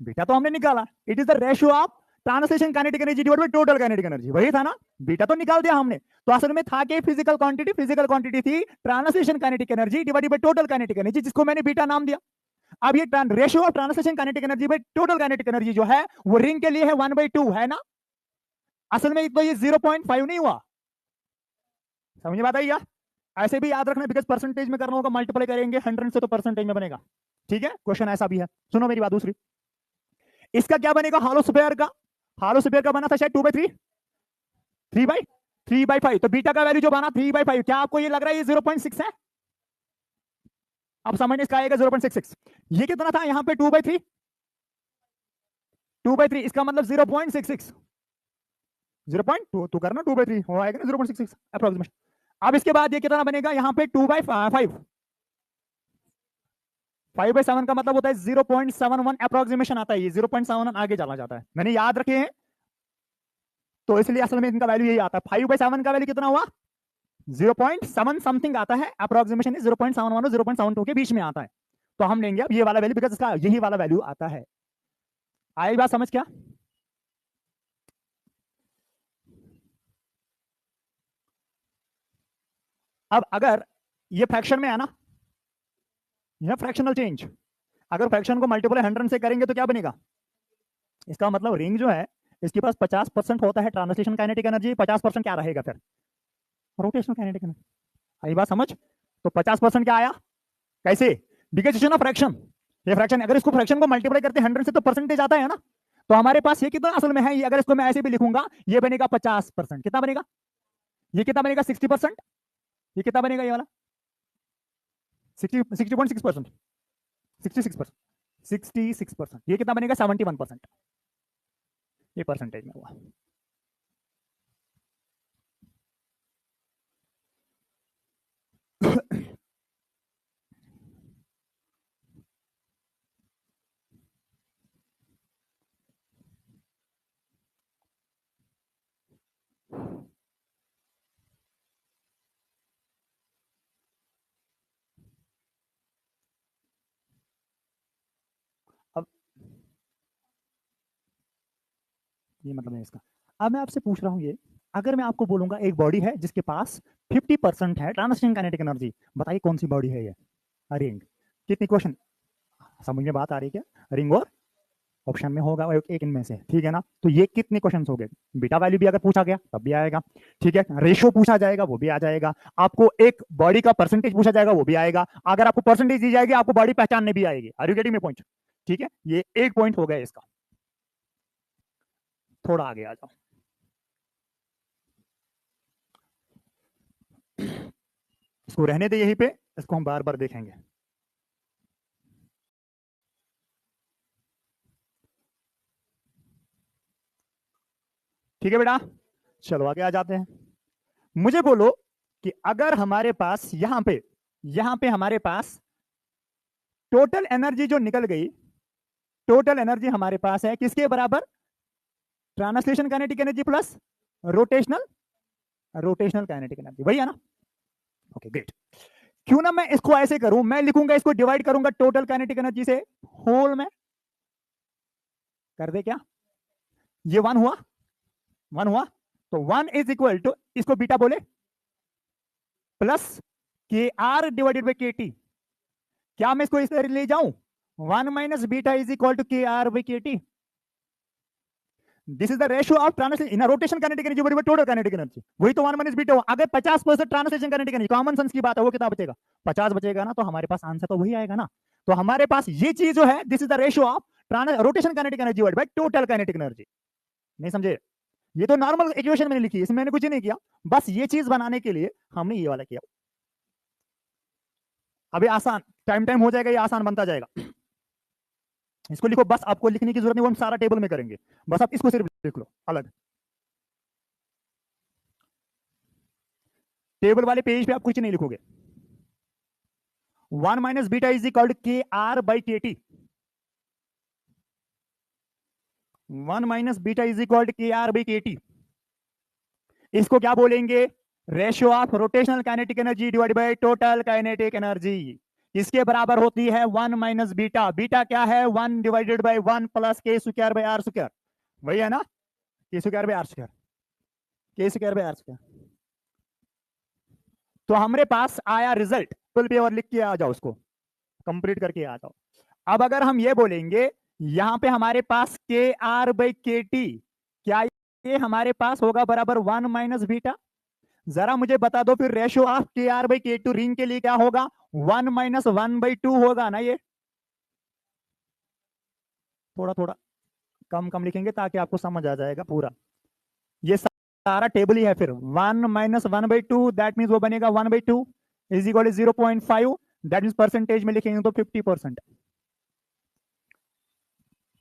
बीटा तो हमने निकाला, it is the ratio of translation kinetic energy divided by total kinetic energy, वही था ना? बीटा तो निकाल दिया हमने। तो असल में था कि फिजिकल क्वांटिटी थी translation kinetic energy divided by total kinetic energy, जिसको मैंने बीटा नाम दिया। अब ये ratio of translation kinetic energy by total kinetic energy जो है वो रिंग के लिए है 1/2 है ना? असल में तो ये 0.5 नहीं हुआ, समझ बात आई क्या? ऐसे भी याद रखना, बिकॉज परसेंटेज में करना होगा, मल्टीप्लाई करेंगे 100 से तो परसेंटेज में बनेगा। ठीक है, क्वेश्चन ऐसा भी है। सुनो मेरी बात दूसरी, इसका क्या बनेगा? हॉलो स्फीयर का, हॉलो स्फीयर का बना था शायद 2/3, 3/5। तो बीटा का वैल्यू जो बना 3/5, क्या आपको ये लग रहा है ये 0.6 है? अब समझने इसका आएगा 0.66। ये कितना था यहाँ पे? 2/3, 2/3, इसका मतलब 0.66, 0.2 तो करना 2/3 हो आएगा ना 0.66 अप्रोक्सीमेशन। अब इसके बाद ये कितना बनेगा यहाँ पे? 2/5, 5/7 का मतलब होता है 0.71 अप्रोक्सीमेशन आता है, ये 0.71 आगे चला जाता है, मैंने याद रखे हैं, तो इसलिए असल में इनका वैल्यू यही आता है। 5/7 का वैल्यू कितना हुआ? 0.7 समथिंग आता है, अप्रोक्सीमेशन 0.71 और 0.72 के बीच में आता है। तो हम लेंगे अब ये वाला वैल्यू, बिकॉज इसका यही वाला वैल्यू आता है। आई बात समझ? क्या अब अगर ये फ्रैक्शन में है ना, यह फ्रैक्शनल चेंज, अगर फ्रैक्शन को मल्टीप्लाई 100 से करेंगे तो क्या बनेगा? इसका मतलब रिंग जो है इसके पास 50% होता है ट्रांसलेशन काइनेटिक एनर्जी, 50% क्या रहेगा फिर? Rotational kinetic energy. आई बात समझ? तो 50% क्या आया? कैसे? बिकॉज ऑफ फ्रैक्शन, ये फ्रैक्शन, अगर इसको फ्रैक्शन को मल्टीप्लाई करते हैं 100 से तो परसेंटेज आता है ना। तो हमारे पास ये कितना असल में है, ये अगर इसको मैं ऐसे भी लिखूंगा ये बनेगा 50%, कितना बनेगा? ये कितना बनेगा? 60%। ये कितना बनेगा? ये वाला 60.6%, 66%, 66%। ये कितना बनेगा? 71%। ये परसेंटेज में हुआ। अब ये मतलब है इसका। अब मैं आपसे पूछ रहा हूं, ये अगर मैं आपको बोलूंगा एक बॉडी है जिसके पास 50% है ट्रांसलेशन काइनेटिक एनर्जी, बताइए कौन सी बॉडी है ये? रिंग। कितनी क्वेश्चन समझ में बात आ रही है क्या? रिंग और ऑप्शन में होगा एक इनमें से, ठीक है ना? तो ये कितने क्वेश्चन हो गए? बीटा वैल्यू भी अगर पूछा गया तब भी आएगा, ठीक है, रेशियो पूछा जाएगा वो भी आ जाएगा, आपको एक बॉडी का परसेंटेज पूछा जाएगा वो भी आएगा, अगर आपको परसेंटेज दी जाएगी आपको बॉडी पहचानने भी आएगी। Are you getting my point? ठीक है, ये एक पॉइंट हो गया इसका। थोड़ा आगे आ जाओ, इसको रहने दे यहीं पे, इसको हम बार बार देखेंगे। ठीक है बेटा, चलो आगे आ जाते हैं। मुझे बोलो कि अगर हमारे पास यहां पे हमारे पास टोटल एनर्जी जो निकल गई, टोटल एनर्जी हमारे पास है किसके बराबर? Translation kinetic energy plus rotational rotational kinetic energy, वही है ना? Okay great. क्यों ना मैं इसको ऐसे करूं, मैं लिखूंगा इसको डिवाइड करूंगा टोटल काइनेटिक एनर्जी से, होल में कर दे क्या? ये 1 हुआ, 1 हुआ, तो 1 इज इक्वल टू, इसको बीटा बोले, plus K R divided by K T. क्या मैं इसको इस तरह ले जाऊं? 1 minus beta is equal to K R by K T. This is the ratio of translation in rotation kinetic energy बराबर टोटल काइनेटिक एनर्जी, वही तो 1 माइनस बीटा हुआ। अगर 50% translation kinetic energy, common sense की बात है, वो कितना बचेगा? 50 बचेगा ना, तो हमारे पास आंसर तो वही आएगा ना। तो हमारे पास ये चीज जो है, this is the ratio of rotation kinetic energy by total kinetic energy. नहीं समझे? ये तो नॉर्मल इक्वेशन मैंने लिखी है, इसमें मैंने कुछ नहीं किया, बस ये चीज बनाने के लिए हमने ये वाला किया। अभी आसान टाइम टाइम हो जाएगा, ये आसान बनता जाएगा। इसको लिखो, बस आपको लिखने की जरूरत नहीं, वो हम सारा टेबल में करेंगे, बस आप इसको सिर्फ लिख लो अलग। टेबल वाले पेज पे आप कुछ नहीं लिखोगे। 1 माइनस बीटा इज इक्वल के R by K T. 1 minus beta is equal के आर बाई के टी। इसको क्या बोलेंगे? Ratio of rotational kinetic energy divide by total kinetic energy. इसके बराबर होती है 1 माइनस बीटा। बीटा क्या है? 1 divided by 1 plus K square by R square, वही है ना, के square by R square, K square by R square. तो हमारे पास आया रिजल्ट, फुल पेपर लिख के आ जाओ, उसको कंप्लीट करके आ जाओ। अब अगर हम ये बोलेंगे यहां पे हमारे पास के आर बाई के टी, क्या ये हमारे पास होगा बराबर 1 माइनस बीटा? जरा मुझे बता दो फिर रेशियो ऑफ के आर बाई के टू रिंग के लिए क्या होगा? 1 माइनस 1/2 होगा ना। ये थोड़ा थोड़ा कम कम लिखेंगे ताकि आपको समझ आ जाएगा पूरा। ये सारा टेबल ही है। फिर 1 माइनस 1/2 दैट मीन्स वो बनेगा 1/2 is equal to 0.5, that means percentage में लिखेंगे तो 50%।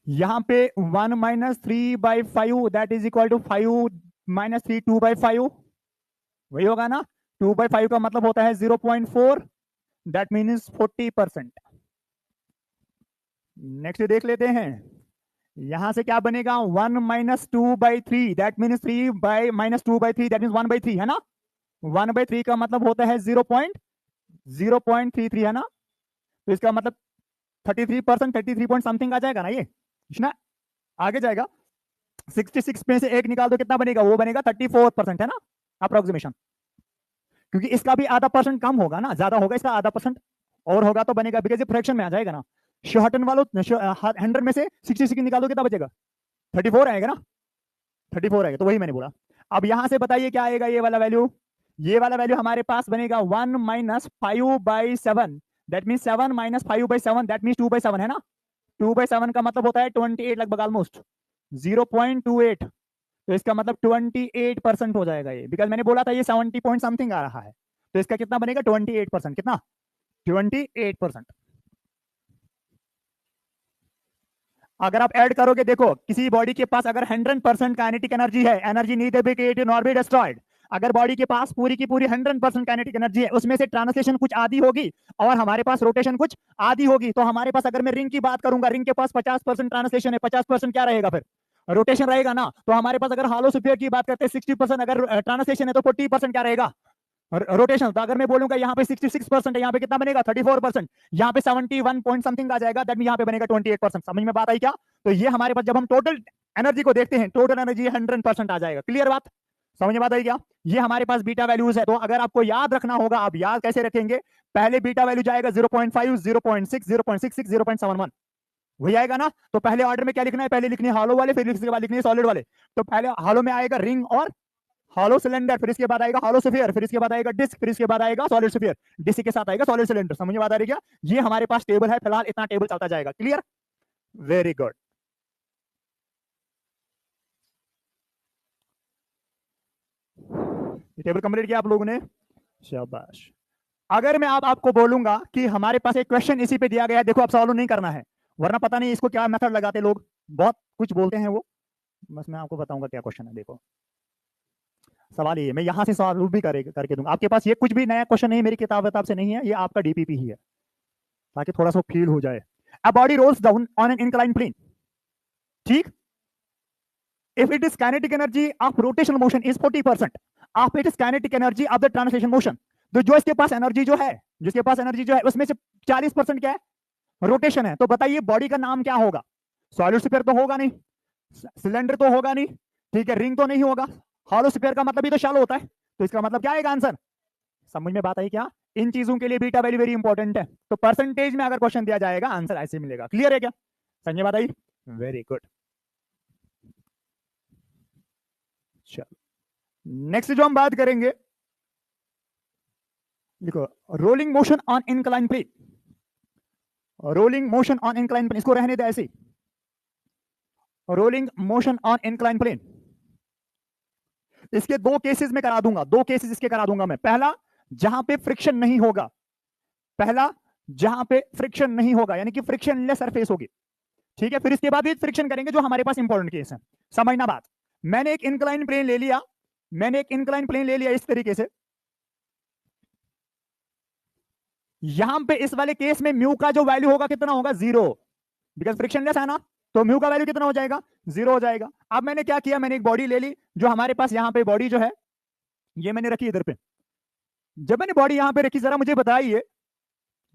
यहां पे 1 minus 3/5 that is equal to 5 minus 3 2/5, वही होगा ना। 2/5 का मतलब होता है 0.4, दैट मीन्स 40%। नेक्स्ट देख लेते हैं, यहां से क्या बनेगा? 1 minus 2/3 that means 3 by minus 2/3 that means 1/3 है ना। 1/3 का मतलब होता है 0.33 है ना। तो इसका मतलब 33%, 33 पॉइंट समथिंग आ जाएगा ना ये ना, आगे जाएगा। 66 में से एक निकाल दो, कितना बनेगा? वो बनेगा 34% है ना, अप्रोक्सीमेशन। क्योंकि इसका भी आधा परसेंट कम होगा ना, ज्यादा होगा इसका आधा परसेंट और होगा तो बनेगा, बिकॉज ये फ्रैक्शन में आ जाएगा ना। शॉर्टन वालों 100 में से 66 निकाल दो, कितना बचेगा? 34 आएगा ना, 34 आएगा। तो वही मैंने बोला। अब यहां से बताइए क्या आएगा ये वाला वैल्यू? ये वाला वैल्यू हमारे पास बनेगा 1 minus 5/7 that mean 7 minus 5/7 that mean 2/7 है ना। 2/7 का मतलब होता है 28 लगभग, ऑलमोस्ट 0.28। तो इसका मतलब 28% हो जाएगा ये, बिकॉज मैंने बोला था ये 70 पॉइंट समथिंग आ रहा है। तो इसका कितना बनेगा? 28%। कितना? 28%। अगर आप ऐड करोगे, देखो किसी बॉडी के पास अगर 100% काइनेटिक एनर्जी है, energy neither be created nor be destroyed, अगर बॉडी के पास पूरी की पूरी 100% काइनेटिक एनर्जी है, उसमें से ट्रांसलेशन कुछ आधी होगी और हमारे पास रोटेशन कुछ आधी होगी। तो हमारे पास अगर मैं रिंग की बात करूंगा, रिंग के पास 50% ट्रांसलेशन है, 50% क्या रहेगा? फिर रोटेशन रहेगा ना। तो हमारे पास अगर हॉलो स्फीयर की बात करते हैं 60% अगर ट्रांसलेशन है तो 40% क्या रहेगा? रोटेशन। तो अगर मैं बोलूंगा यहाँ पे 66% है, यहाँ पे कितना बनेगा? 34%। यहाँ पे 71 पॉइंट समथिंग आ जाएगा, दैट मीन यहाँ पे बनेगा 28%। समझ में बात आई क्या? तो ये हमारे पास जब हम टोटल एनर्जी को देखते हैं, टोटल एनर्जी 100% आ जाएगा। क्लियर बात? समझ में बात आई क्या? ये हमारे पास बीटा वैल्यूज है। तो अगर आपको याद रखना होगा, आप याद कैसे रखेंगे? पहले बीटा वैल्यू जाएगा 0.5, 0.6, 0.66, 0.71, वही आएगा ना। तो पहले ऑर्डर में क्या लिखना है? पहले लिखनी है हॉलो वाले, फिर इसके बाद लिखनी है सॉलिड वाले। तो पहले हॉलो में आएगा रिंग और हॉलो सिलेंडर, फिर इसके बाद आएगा हॉलो स्फीयर, फिर इसके बाद आएगा डिस्क, फिर इसके बाद आएगा सॉलिड स्फीयर, डिस्क के साथ आएगा सॉलिड सिलेंडर। समझ में बात आ रही क्या? ये हमारे पास टेबल है, फिलहाल इतना टेबल चलता जाएगा। Clear? Very good. Table complete किया आप लोगों ने? शाबाश। अगर मैं आपको बोलूंगा कि हमारे पास एक क्वेश्चन इसी पे दिया गया है, देखो आप सॉल्व नहीं करना है, वरना पता नहीं इसको क्या मेथड लगाते लोग, बहुत कुछ बोलते हैं वो। बस मैं आपको बताऊंगा क्या क्वेश्चन है। देखो सवाल ये, मैं यहां से सॉल्व भी करके दूंगा। आपके पास ये कुछ भी नया क्वेश्चन नहीं, मेरी किताब से नहीं है, ये आपका डीपीपी ही है, ताकि थोड़ा सा फील हो जाए। A body rolls down on an incline plane, ठीक? If it is kinetic energy of rotational motion is 40% of it is kinetic energy of the translation motion. तो जो इसके पास एनर्जी जो है, जिसके पास एनर्जी जो है उसमें से 40% क्या है? रोटेशन है। तो बताइए बॉडी का नाम क्या होगा? सॉलिड स्फीयर तो होगा नहीं, सिलेंडर तो होगा नहीं, ठीक है, रिंग तो नहीं होगा, हॉलो स्फीयर का मतलब ही तो शैलो होता है। तो इसका मतलब क्या आएगा आंसर? समझ में बात आई क्या? इन चीजों के लिए बीटा वैल्यू वेरी इंपॉर्टेंट है। तो परसेंटेज में अगर क्वेश्चन दिया जाएगा, आंसर ऐसे मिलेगा। क्लियर है क्या? समझ में बात आई? Very good. चलो नेक्स्ट जो हम बात करेंगे, देखो rolling motion on incline plane, rolling motion on incline plane, इसको रहने दे ऐसे, rolling motion on incline plane. इसके दो केसेस में करा दूंगा, दो केसेस इसके करा दूंगा मैं। पहला जहां पे फ्रिक्शन नहीं होगा, पहला जहां पे फ्रिक्शन नहीं होगा, यानी कि फ्रिक्शनलेस सरफेस होगी, ठीक है। फिर इसके बाद फ्रिक्शन करेंगे, जो हमारे पास इंपॉर्टेंट केस है। समझना बात, मैंने एक इंक्लाइन प्लेन ले लिया, मैंने एक इंक्लाइन प्लेन ले लिया इस तरीके से। यहां पे इस वाले केस में म्यू का जो वैल्यू होगा कितना होगा? 0, बिकॉज फ्रिक्शनलेस है ना। तो म्यू का वैल्यू कितना हो जाएगा? 0 हो जाएगा। अब मैंने क्या किया, मैंने एक बॉडी ले ली, जो हमारे पास यहां पे बॉडी जो है ये मैंने रखी इधर पे। जब मैंने बॉडी यहां पे रखी, जरा मुझे बताइए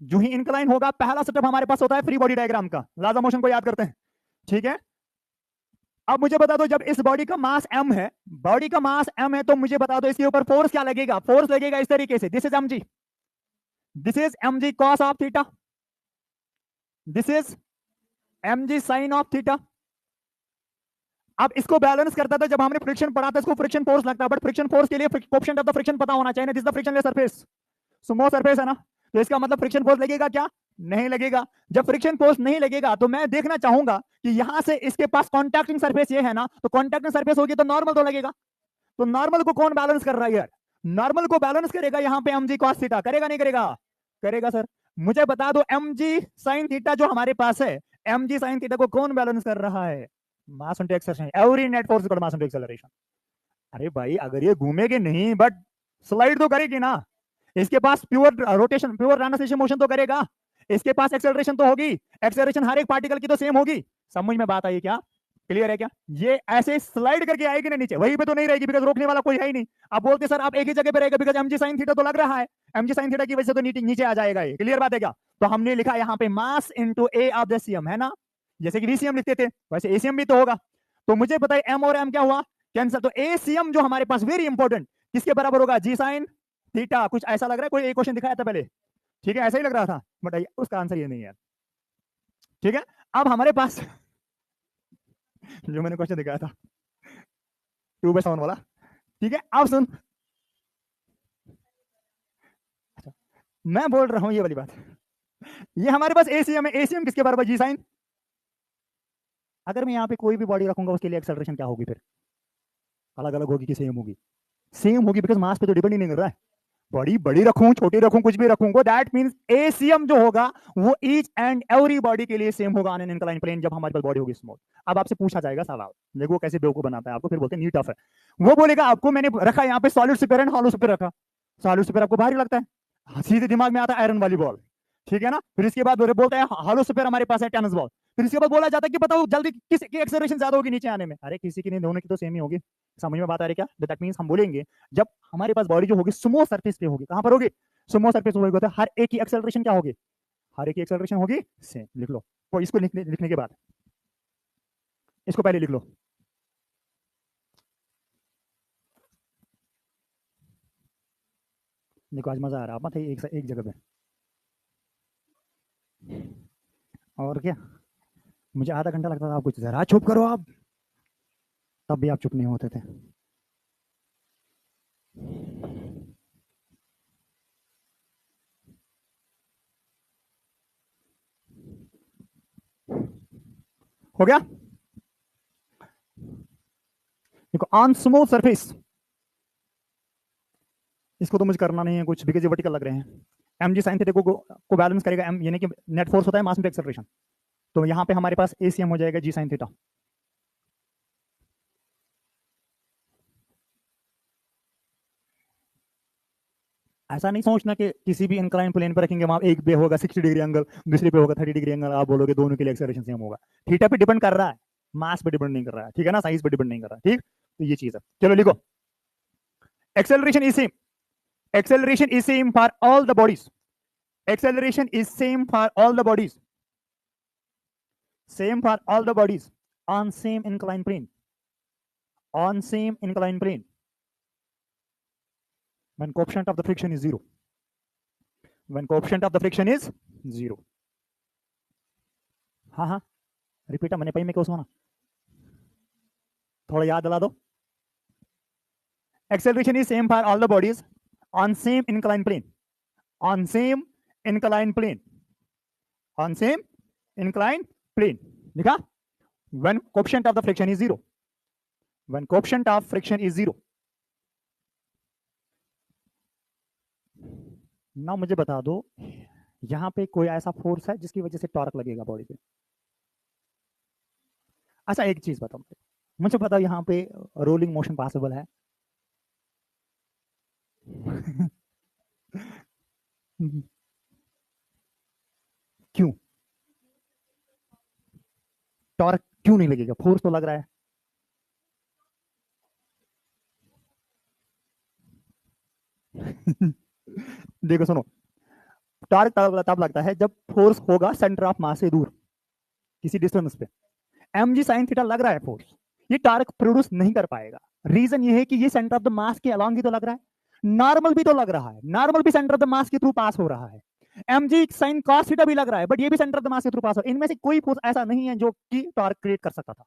जो ही इंक्लाइन होगा, पहला सेटअप हमारे पास होता है फ्री बॉडी डायग्राम का। लाजा मोशन को याद करते हैं, ठीक है। अब मुझे बता दो, जब इस बॉडी का मास m है, बॉडी का मास m है, तो मुझे बता दो इसके ऊपर फोर्स क्या लगेगा। फोर्स लगेगा इस तरीके से, this is mg, this is mg cos of theta, this is mg sine of theta. अब इसको बैलेंस करता था जब हमने फ्रिक्शन पढ़ा था, इसको फ्रिक्शन फोर्स लगता है, बट फ्रिक्शन फोर्स के लिए कोएफिशिएंट ऑफ द फ्रिक्शन पता होना चाहिए ना, this the frictionless surface, smooth surface है ना, तो इसका मतलब फ्रिक्शन फोर्स लगेगा क्या, नहीं लगेगा। जब फ्रिक्शन फोर्स नहीं लगेगा तो मैं देखना चाहूंगा कि यहां से इसके पास कॉन्टैक्टिंग सरफेस ये है ना, तो कॉन्टैक्टिंग सरफेस होगी तो नॉर्मल तो लगेगा। तो नॉर्मल को कौन बैलेंस कर रहा है यार, नॉर्मल को बैलेंस करेगा यहाँ पे mg cos थीटा, करेगा नहीं करेगा, करेगा सर। मुझे बता दो mg sin थीटा जो हमारे पास है, mg sin थीटा को कौन बैलेंस कर रहा है, मास into acceleration, every net force equal मास इनटू एक्सेलरेशन। अरे भाई अगर ये घूमेगी नहीं बट स्लाइड तो करेगी ना, इसके पास pure rotation, pure translation motion तो करेगा, इसके पास एक्सेलरेशन तो होगी, एक्सेलरेशन हर एक पार्टिकल की तो सेम होगी। समझ में बात आई क्या, क्लियर है क्या। ये ऐसे स्लाइड करके आएगी ना नीचे, वहीं पे तो नहीं रहेगी बिकॉज रोकने वाला कोई है ही नहीं। आप बोलते सर आप एक ही जगह पे रहेगा, बिकॉज mg sin थीटा तो लग रहा है, mg sin थीटा की वजह से तो नीचे नीचे आ जाएगा ये, क्लियर बात है क्या। तो हमने लिखा यहाँ पे mass into a of the CM, है ना, जैसे कि VCM लिखते थे वैसे ACM भी तो होगा। तो मुझे पता है m और m क्या हुआ, कैंसर। तो ACM जो हमारे पास वेरी इंपॉर्टेंट, किसके बराबर होगा, g sin थीटा। कुछ ऐसा लग रहा है, कोई एक क्वेश्चन दिखाया था पहले, ठीक है, ऐसा ही लग रहा था, बट उसका आंसर ये नहीं है, ठीक है। अब हमारे पास जो मैंने क्वेश्चन दिखाया था 2/7 वाला, ठीक है। अब सुन, अच्छा, मैं बोल रहा हूं ये वाली बात, ये हमारे पास एसीएम है, एसीएम किसके बराबर, जी साइन। अगर मैं यहाँ पे कोई भी बॉडी रखूंगा उसके लिए एक्सेलरेशन क्या होगी फिर, अलग अलग होगी कि सेम होगी, सेम होगी, बिकॉज मास पे तो डिपेंड ही नहीं कर रहा है। बॉडी बड़ी रखूं छोटी रखूं कुछ भी रखूंगा, दैट मींस एसीएम जो होगा वो ईच एंड एवरी बॉडी के लिए सेम होगा ऑन एन इंक्लाइन प्लेन, जब हमारे पास बॉडी होगी स्मॉल। अब आपसे पूछा जाएगा सवाल, देखो वो कैसे बेवकूफ बनाता है आपको, फिर बोलते हैं नी टफ है। वो बोलेगा आपको मैंने रखा यहाँ पे solid sphere and hollow sphere रखा, सॉलिड स्फीयर आपको भारी लगता है, सीधे दिमाग में आता है आयरन वाली बॉल, ठीक है ना। फिर इसके बाद बोलता है हॉलो स्फीयर हमारे पास है टेनिस बॉल। फिर इसके बाद बोला जाता है कि बताओ जल्दी किस की एक्सेलरेशन ज्यादा होगी नीचे आने में, अरे किसी की नहीं, दोनों की तो सेम ही होगी। समझ में बात आ रही क्या, दैट मींस हम बोलेंगे जब हमारे पास बॉडी जो होगी स्मूथ सरफेस पे होगी, कहां पर होगी, स्मूथ सरफेस पे होगी, हर एक की एक्सेलरेशन क्या होगी, हर एक की एक्सेलरेशन होगी सेम। लिख लो, तो इसको लिखने के बाद इसको पहले लिख लो, देखो आज मजा आ रहा है, मत एक जगह पे, और क्या। मुझे आधा घंटा लगता था, आप कुछ जरा चुप करो आप, तब भी आप चुप नहीं होते थे। हो गया, देखो ऑन स्मूथ सरफेस, इसको तो मुझे करना नहीं है कुछ, बिकॉज ये वर्टिकल लग रहे हैं। mg sin थीटा को बैलेंस करेगा m, यानी कि नेट फोर्स होता है मास इनटू एक्सेलरेशन, तो यहाँ पे हमारे पास ACM हो जाएगा g sin थीटा। ऐसा नहीं सोचना कि किसी भी इंक्लाइन प्लेन पर रखेंगे वहां एक पे होगा 60 डिग्री एंगल, दूसरे पे होगा 30 डिग्री एंगल, आप बोलोगे दोनों के लिए एक्सेलरेशन सेम होगा। थीटा पे डिपेंड कर रहा है, मास पे डिपेंड नहीं कर रहा है, ठीक है ना, साइज पे डिपेंड नहीं कर रहा है, ठीक। तो ये चीज है, चलो लिखो, acceleration is same, acceleration is same for all the bodies, acceleration is same for all the bodies, same for all the bodies on same inclined plane, on same inclined plane when coefficient of the friction is 0, when coefficient of the friction is 0। हाँ हाँ रिपीट, मैंने पही में क्यों सुना, थोड़ा याद दिला दो। acceleration is same for all the bodies on same inclined plane, on same inclined plane, on same inclined plane, लिखा, when coefficient of the friction is 0, when coefficient of friction is 0। ना मुझे बता दो यहाँ पे कोई ऐसा फोर्स है जिसकी वजह से टॉर्क लगेगा बॉडी पे। अच्छा एक चीज बताओ मुझे बताओ यहाँ पे रोलिंग मोशन पॉसिबल है क्यों, टॉर्क क्यों नहीं लगेगा, फोर्स तो लग रहा है। देखो सुनो, टॉर्क तब लगता है जब फोर्स होगा सेंटर ऑफ मास से दूर किसी डिस्टेंस पे। mg sin थीटा लग रहा है फोर्स, ये टॉर्क प्रोड्यूस नहीं कर पाएगा। रीजन ये है कि ये सेंटर ऑफ द मास के अलोंग ही तो लग रहा है, नॉर्मल भी तो लग रहा है, नॉर्मल भी सेंटर ऑफ द मास के थ्रू पास हो रहा है। mg sin cos थीटा भी लग रहा है, बट ये भी सेंटर ऑफ द मास के थ्रू पास हो। इनमें से कोई फोर्स ऐसा नहीं है जो कि टॉर्क क्रिएट कर सकता था।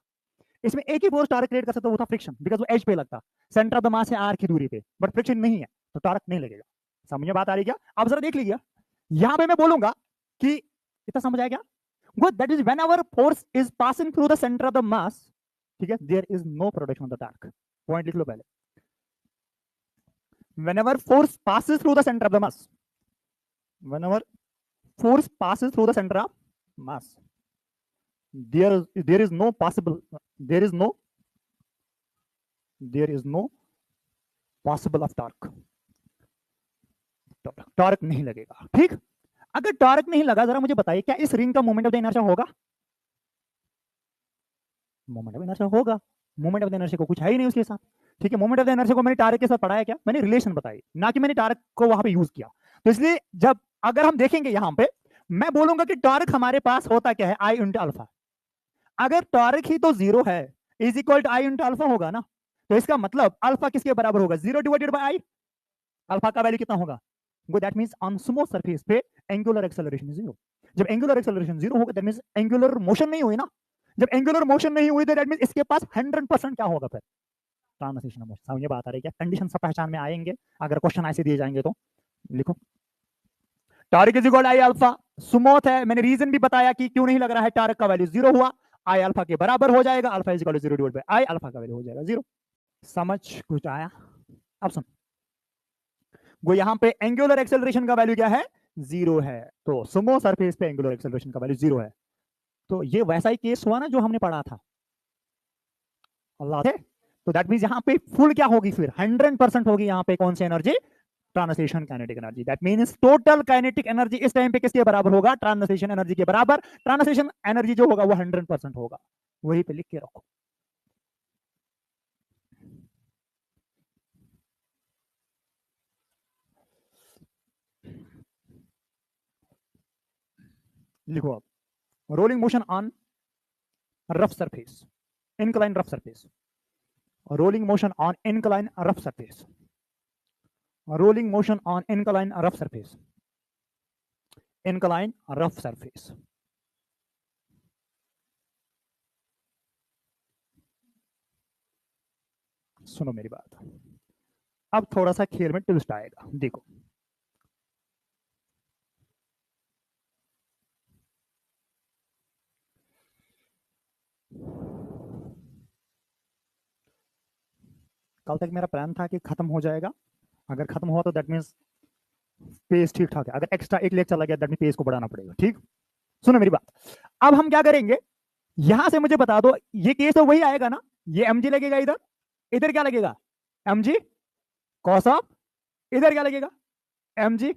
इसमें एक ही फोर्स टॉर्क क्रिएट कर सकता, वो था फ्रिक्शन, बिकॉज वो एज पे लगता, सेंटर ऑफ द मास है आर की दूरी पे, बट फ्रिक्शन नहीं है तो टॉर्क नहीं लगेगा। समझ में बात आ रही क्या? अब जरा देख लीजिए, यहां पे मैं बोलूंगा कि इतना समझ आया क्या? Good, that is whenever force is passing through the center of the mass, ठीक है, there is no production of the torque. Point लिख लो पहले। Whenever force passes through the center of the mass, whenever force passes through the center of mass, there is no possible of torque. Torque नहीं लगेगा। ठीक, अगर टॉर्क नहीं लगा, जरा मुझे बताइए क्या इस रिंग का मोमेंट ऑफ द इनर्शिया होगा? मोमेंट ऑफ इनर्शिया होगा, मोमेंट ऑफ द इनर्शिया को कुछ है ही नहीं उसके साथ। ठीक है, मोमेंट ऑफ द इनर्शिया को मैंने टॉर्क के साथ पढ़ाया क्या? मैंने रिलेशन बताई, ना कि मैंने टॉर्क को वहां पे यूज किया। तो इसलिए जब अगर हम देखेंगे यहां पे, मैं बोलूंगा कि टॉर्क हमारे पास होता क्या है, आई इंटू अल्फा। अगर टॉर्क ही तो जीरो है, is equal to I into alpha होगा ना, तो इसका मतलब अल्फा किसके बराबर होगा? Zero divided by I. Alpha का वैल्यू कितना होगा? That means on smooth surface पे एंगुलर एक्सेलरेशन जीरो। जब एंगुलर एक्सेलरेशन जीरो होगा दैट मींस एंगुलर मोशन नहीं हुई ना। जब एंगुलर मोशन नहीं हुई तो दैट मींस इसके पास 100% क्या होगा? फिर ट्रांसलेशन मोशन। समझ में बात आ रही है क्या? कंडीशन सब पहचान में आएंगे अगर क्वेश्चन ऐसे दिए जाएंगे तो। लिखो, torque is equal I alpha, smooth है, मैंने रीजन भी बताया कि क्यों नहीं लग रहा है, टॉर्क का वैल्यू जीरो हुआ, आई अल्फा के बराबर हो जाएगा, alpha is equal to zero divide by I, alpha का वैल्यू हो जाएगा जीरो। समझ कुछ आया? अब सुन, वो यहां पे एंगुलर एक्सेलरेशन का वैल्यू क्या है? जीरो है, तो स्मूथ सरफेस पे एंगुलर एक्सेलरेशन का वैल्यू जीरो है। तो ये वैसा ही केस हुआ ना जो हमने पढ़ा था, अल्लाह से। तो दैट मींस यहां पे फुल क्या होगी? फिर 100% होगी यहां पे कौन सी energy? Translation kinetic energy. That means total kinetic energy इस टाइम पे किसके बराबर होगा? ट्रांसलेशन एनर्जी के बराबर। ट्रांसलेशन एनर्जी जो होगा वो 100% होगा, वही पे लिख के रखो। लिखो आप, rolling motion on rough surface, incline rough surface, rolling motion on incline rough surface, rolling motion on incline rough surface, incline rough surface। सुनो मेरी बात, अब थोड़ा सा खेल में ट्विस्ट आएगा, देखो। कल तक मेरा प्लान था कि खत्म हो जाएगा, अगर खत्म हुआ तो दैट मींस पेस ठीक ठाक है, अगर एक्स्ट्रा एक लेक्चर लग गया दैट मींस पेस को बढ़ाना पड़ेगा। ठीक, सुनो मेरी बात, अब हम क्या करेंगे, यहां से मुझे बता दो, ये केस तो वही आएगा ना, ये mg लगेगा इधर, इधर क्या लगेगा? mg cos ऑफ, इधर क्या लगेगा? mg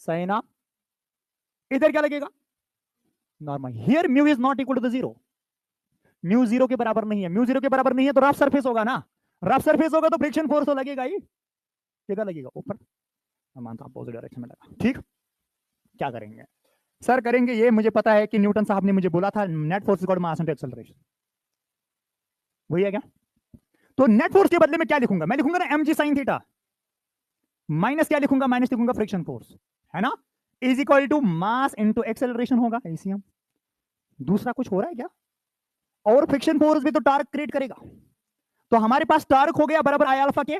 sin ऑफ, इधर क्या लगेगा? Normal. Here mu is not equal to the zero, mu zero के बराबर नहीं है, म्यू जीरो के बराबर नहीं है तो रफ सरफेस होगा ना, रफ सरफेस होगा तो फ्रिक्शन फोर्स तो लगेगा ही। किधर लगेगा? ऊपर, मैं मानता हूं अपोजिट डायरेक्शन में लगा। ठीक, क्या करेंगे सर? करेंगे ये, मुझे पता है कि न्यूटन साहब ने मुझे बोला था net force equal to mass into acceleration, वही है क्या? तो नेट फोर्स के बदले में क्या लिखूंगा? मैं लिखूंगा ना mg sin थीटा, माइनस क्या लिखूंगा? माइनस लिखूंगा फ्रिक्शन फोर्स, है ना, is equal to mass into acceleration होगा, एसीएम। दूसरा कुछ हो रहा है क्या? और फ्रिक्शन फोर्स भी तो टॉर्क क्रिएट करेगा, तो हमारे पास टॉर्क हो गया बराबर आई अल्फा के,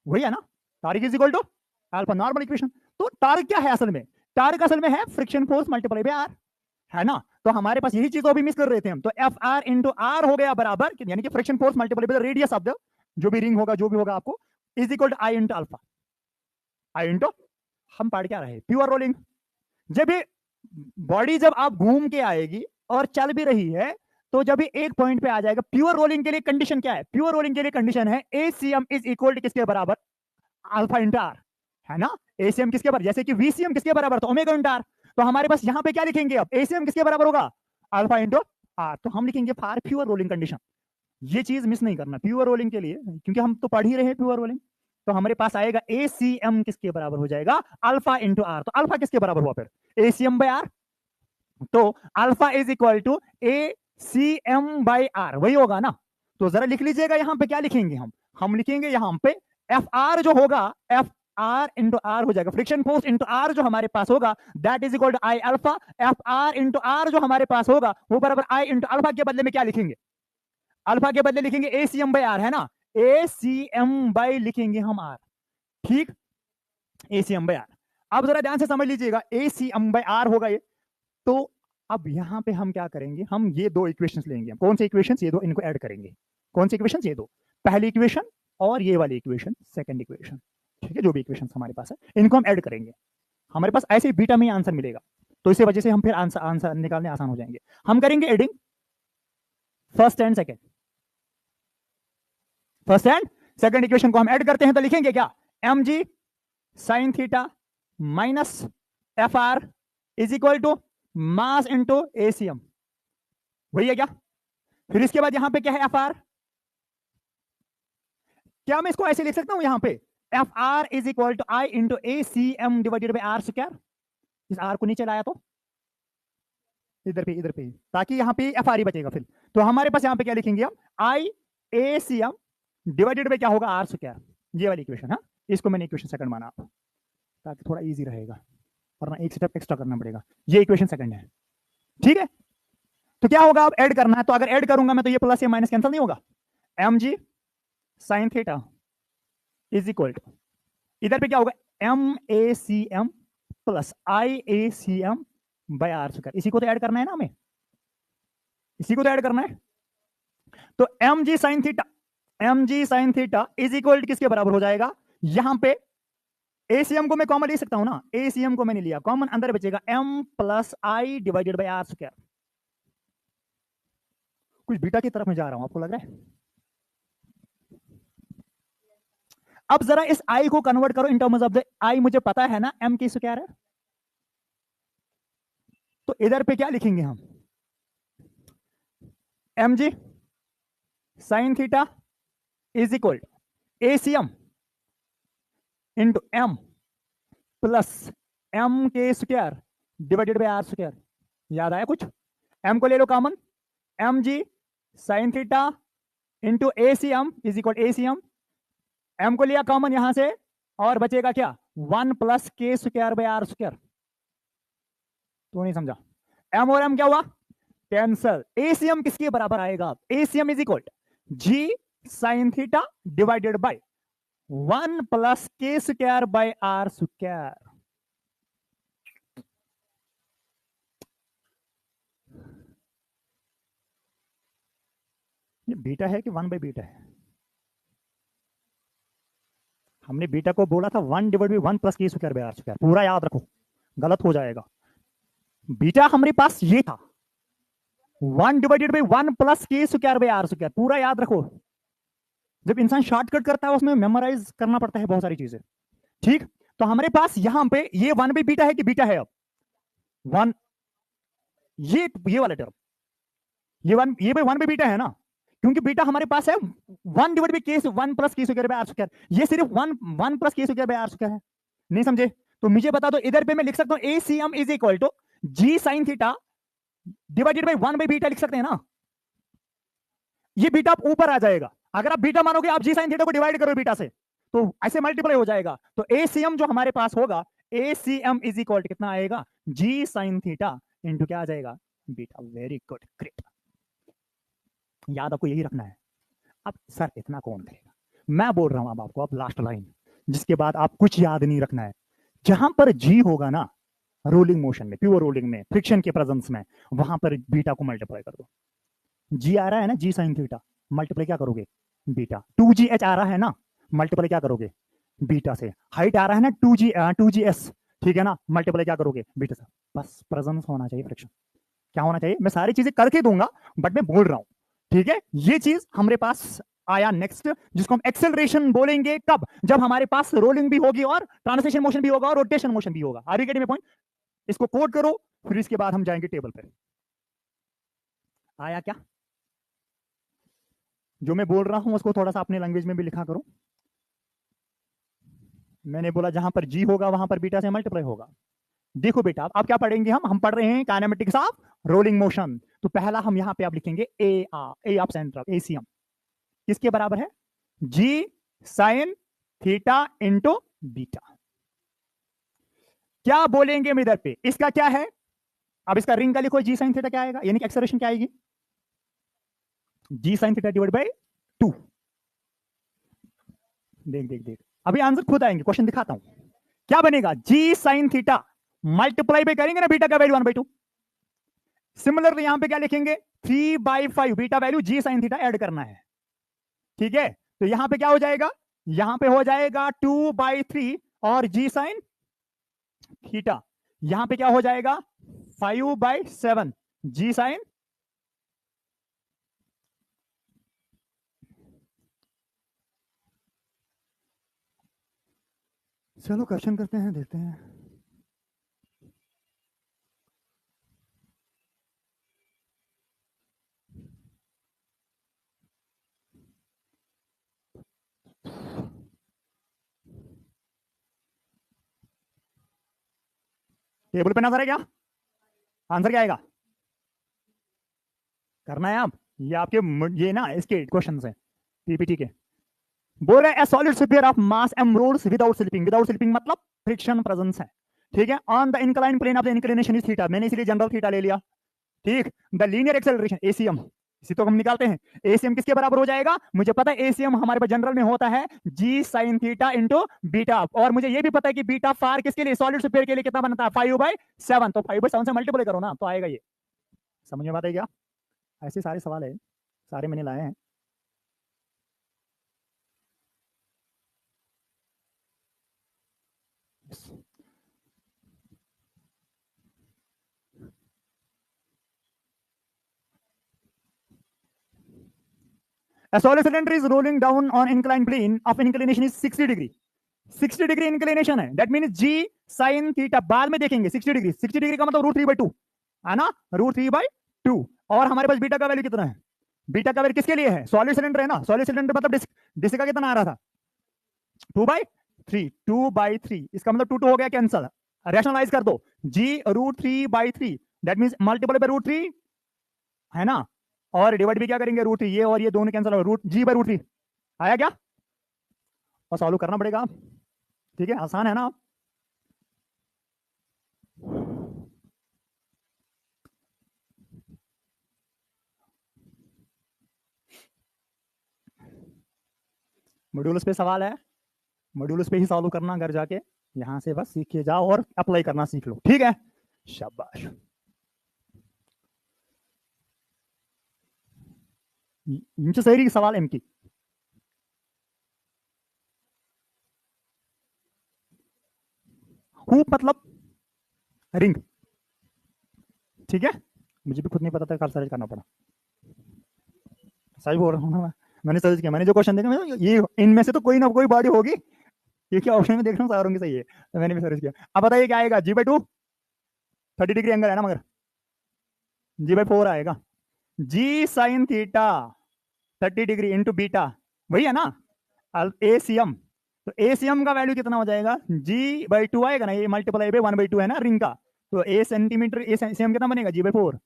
वही है ना, torque is equal to alpha, normal equation. तो टॉर्क क्या है असल में? टॉर्क असल में है friction force multiply by R, है ना। तो हमारे पास यही चीज अभी मिस कर रहे थे हम, तो एफ आर इंटू आर हो गया बराबर, यानी कि friction force multiply by the radius of the जो भी रिंग होगा, जो भी होगा आपको, is equal to I into alpha. I into, हम पढ़ क्या रहे? Pure rolling. जब भी बॉडी जब आप घूम के आएगी और चल भी रही है, तो जब भी एक पॉइंट पे आ जाएगा, प्योर रोलिंग के लिए कंडीशन क्या है? प्योर रोलिंग के लिए कंडीशन है एसीएम इज इक्वल टू किसके बराबर? अल्फा इंटू आर, है ना। एसीएम किसके बराबर? जैसे कि वीसीएम किसके बराबर? तो ओमेगा इंटू आर। तो हमारे पास यहां पे क्या लिखेंगे अब? एसीएम किसके बराबर होगा? Alpha into R. तो हम लिखेंगे फॉर प्योर रोलिंग कंडीशन। ये चीज मिस नहीं करना प्योर रोलिंग के लिए, क्योंकि हम तो पढ़ ही रहे हैं प्योर रोलिंग। तो हमारे पास आएगा ACM किसके बराबर हो जाएगा, अल्फा इंटू आर। तो अल्फा किसके बराबर हुआ फिर, ACM बाय आर। तो alpha is equal to ACM by R, वही होगा ना। तो जरा लिख लीजिएगा यहां पे क्या लिखेंगे हम लिखेंगे यहां पे एफ आर जो होगा, एफ आर इंटू आर हो जाएगा, फ्रिक्शन फोर्स इंटू आर जो हमारे पास होगा that is equal to I alpha. F R into R जो हमारे पास होगा वो बराबर आई इंटू अल्फा के बदले में क्या लिखेंगे, अल्फा के बदले लिखेंगे ACM बाय आर, है ना, ACM बाय लिखेंगे हम आर, ठीक, ACM बाय आर। अब जरा ध्यान से समझ लीजिएगा, ACM बाय आर होगा ये। तो अब यहां पे हम क्या करेंगे, हम ये दो इक्वेशंस लेंगे। कौन से इक्वेशंस, ये दो, इनको ऐड करेंगे। कौन से इक्वेशंस, ये दो, पहली इक्वेशन और ये वाली इक्वेशन, सेकंड इक्वेशन, ठीक है, जो भी इक्वेशंस हमारे पास है इनको हम ऐड करेंगे। हमारे पास ऐसे ही बीटा में आंसर मिलेगा, तो इसी वजह से हम फिर आंसर निकालने आसान हो जाएंगे। हम करेंगे adding first and second, first and second equation को हम ऐड करते हैं तो लिखेंगे क्या, mg sin theta minus F R is equal to mass into ACM, वही है क्या। फिर इसके बाद यहां पे क्या है, एफ आर, क्या मैं इसको ऐसे लिख सकता हूं यहां पे, F R is equal to I into ACM divided by R square. इस आर को नीचे लाया तो इधर पे, ताकि यहां पे एफ आर ही बचेगा फिर। तो हमारे पास यहां पे क्या लिखेंगे हम, आई ACM डिवाइडेड बाई क्या होगा, आर स्क्वायर, ये वाली इक्वेशन। हाँ, इसको मैंने इक्वेशन सेकंड माना आप, ताकि थोड़ा इजी रहेगा, वरना एक स्टेप एक्स्ट्रा करना पड़ेगा। ये इक्वेशन सेकंड है, ठीक है। तो क्या होगा, अब ऐड करना है, तो अगर ऐड करूंगा मैं तो ये प्लस या माइनस कैंसिल नहीं होगा। mg sin theta is equal to, इधर पे क्या होगा, MACM plus IACM by R square. इसी को तो ऐड करना है ना हमें, इसी को तो ऐड करना है। तो mg sin theta is equal to किसके बराबर हो जाएगा, यहां पे ACM को मैं कॉमन ले सकता हूं ना, ACM को मैंने लिया कॉमन, अंदर बचेगा m plus I divided by R square. कुछ बीटा की तरफ में जा रहा हूं, आपको लग रहा है। अब जरा इस आई को कन्वर्ट करो इन टर्म्स ऑफ द आई, मुझे पता है ना m की स्क्वायर है, तो इधर पे क्या लिखेंगे हम, mg sin theta is equal ACM into m plus m के square divided by R square. याद आया कुछ, m को ले लो common, mg sin theta into ACM is equal ACM, m को लिया कॉमन यहां से, और बचेगा क्या, 1 plus K square by R square. तो नहीं समझा, m और m क्या हुआ, कैंसल। ACM किसके बराबर आएगा, ACM is equal g sin theta divided by 1 plus K square by R square. ये बीटा है कि 1 बाय बीटा है, हमने बीटा को बोला था 1 divide by 1 plus K square by R square, पूरा याद रखो, गलत हो जाएगा। बीटा हमारे पास ये था 1 divided by 1 plus K square by R square, पूरा याद रखो। जब इंसान शॉर्टकट करता है उसमें मेमोराइज करना पड़ता है बहुत सारी चीजें, ठीक। तो हमारे पास यहां पे ये 1 बाई बीटा है कि बीटा है, अब 1, ये वाला टर्म, ये भाई 1 बाई बीटा है ना, क्योंकि बीटा हमारे पास है 1 डिवाइड बाई के 1 plus K square by R square, ये सिर्फ 1 plus K square by R square है। नहीं समझे तो मुझे बता दो, इधर पे मैं लिख सकता हूं ACM is equal to G sine theta divided by 1 by beta लिख सकते हैं ना, ये बीटा आप ऊपर आ जाएगा। अगर आप बीटा मानोगे, आप जी साइन थीटा को डिवाइड करो बीटा से, तो ऐसे मल्टीप्लाई हो जाएगा। तो ACM जो हमारे पास होगा, ACM इज इक्वल टू कितना आएगा, जी साइन थीटा इंटू क्या आ जाएगा, बीटा। वेरी गुड, ग्रेट, याद आपको यही रखना है। अब सर इतना कौन करेगा, मैं बोल रहा हूं अब आपको, अब लास्ट लाइन, जिसके बाद आप कुछ याद नहीं रखना है। जहां पर जी होगा ना, रोलिंग मोशन में, प्योर रोलिंग में, फ्रिक्शन के प्रेजेंस में, वहां पर बीटा को मल्टीप्लाई कर दो। जी आ रहा है ना, जी साइन थीटा, मल्टीप्लाई क्या करोगे, बीटा। 2GH आ रहा है ना, मल्टीप्लाई क्या करोगे, बीटा से। हाइट आ रहा है ना 2GS, ठीक है ना, मल्टीप्लाई क्या करोगे, बीटा से। बस प्रेजेंस होना चाहिए, फ्रिक्शन क्या होना चाहिए, मैं सारी चीजें करके दूंगा बट मैं बोल रहा हूं, ठीक है। ये चीज हमारे पास आया नेक्स्ट, जिसको हम एक्सेलरेशन बोलेंगे, कब, जब हमारे पास रोलिंग भी होगी और ट्रांसलेशन मोशन भी होगा और रोटेशन मोशन भी होगा। Are you getting my point, इसको कोड करो, फिर इसके बाद हम जाएंगे टेबल पे। आया क्या, जो मैं बोल रहा हूं उसको थोड़ा सा अपने लैंग्वेज में भी लिखा करो। मैंने बोला जहां पर जी होगा वहां पर बीटा से मल्टीप्लाई होगा। देखो बेटा अब क्या पढ़ेंगे हम पढ़ रहे हैं काइनेमेटिक्स ऑफ रोलिंग मोशन। तो पहला हम यहां पे आप लिखेंगे ए ऑफ सेंटर एसीएम किसके बराबर है, जी साइन थीटा इंटू बीटा। क्या बोलेंगे हम इधर पे, इसका क्या है, अब इसका रिंग का लिखो, जी साइन थीटा क्या आएगा, यानी कि एक्सेलरेशन क्या आएगी, जी साइन थीटा डिवाइड बाय 2। देख देख देख अभी आंसर खुद आएंगे, क्वेश्चन दिखाता हूं। क्या बनेगा, जी साइन थीटा मल्टीप्लाई पे करेंगे ना बीटा का वैल्यू 1/2। सिमिलरली यहां पे क्या लिखेंगे, 3/5 बीटा वैल्यू जी साइन थीटा ऐड करना है। ठीक है, तो यहां पे क्या हो जाएगा, यहां पे हो जाएगा 2/3 और जी साइन थीटा, यहां पे क्या हो जाएगा 5/7 जी साइन। चलो क्वेश्चन करते हैं, देखते हैं। टेबल पे नजर है क्या, आंसर क्या आएगा, करना है आप, ये आपके ये ना इसके क्वेश्चन है पीपीटी के। बोल रहे हैं solid sphere of mass M rolls without slipping, without slipping मतलब फ्रिक्शन प्रेजेंस है। ठीक है, on the incline plane of the inclination is theta, मैंने इसलिए जनरल थीटा ले लिया। ठीक, द लीनियर एक्सेलरेशन एसीएम, इसी तो हम निकालते हैं, एसीएम किसके बराबर हो जाएगा, मुझे पता है एसीएम हमारे पास जनरल में होता है जी साइन थीटा इंटू बीटा, और मुझे ये भी पता है कि बीटा फार किसके लिए, सॉलिड स्फीयर के लिए कितना बनता है 5/7, तो 5/7 से मल्टीप्लाई करो ना तो आएगा ये। समझ में बात है क्या, ऐसे सारे सवाल है, सारे मैंने लाए हैं। A solid cylinder is rolling down on inclined plane of inclination is 60 degree, 60 degree inclination है, that mean G sine theta बाद में देखेंगे, 60 डिग्री, 60 डिग्री का मतलब √3/2 है ना, √3/2। और हमारे पास बीटा का वैल्यू कितना है, बीटा का वैल्यू किसके लिए है, सॉलिड सिलेंडर है ना, सॉलिड सिलेंडर मतलब डिस्क, डिस्क का कितना आ रहा था 2/3, 2/3 इसका मतलब 2 हो गया कैंसल, रैशनलाइज कर दो, जी √3/3 दैट मीन मल्टीपल बाय √3 है ना, और डिवाइड भी क्या करेंगे √3, ये और ये दोनों कैंसिल हो, रूट जी बाय √3 आया क्या, और सॉल्व करना पड़ेगा। ठीक है, आसान है ना। मॉड्यूल्स पे सवाल है, मॉड्यूल्स पे ही सॉल्व करना घर जाके, यहां से बस सीख के जाओ और अप्लाई करना सीख लो, ठीक है, शाबाश। इनसे सही सवाल एमकी, हूप मतलब रिंग, ठीक है, मुझे भी खुद नहीं पता था, कल सर्च करना पड़ा, सही बोल रहा हूँ ना मैं, मैंने सर्च किया, मैंने जो क्वेश्चन देखा मैं ये इनमें से तो कोई ना कोई बॉडी होगी, ये क्या ऑप्शन में देख रहा हूँ सारों की सही है, तो मैंने भी सर्च किया। अब बताइए क्या आएगा, जी/2 30 डिग्री एंगल है ना, मगर जी/4 आएगा, g sine theta 30 degree into beta वही है ना, एसीएम, तो एसीएम का वैल्यू कितना हो जाएगा, जी/2 आएगा ना, ये मल्टीप्लाई बाय 1/2 है ना रिंग का, तो ए सेंटीमीटर एसीएम कितना बनेगा जी/4,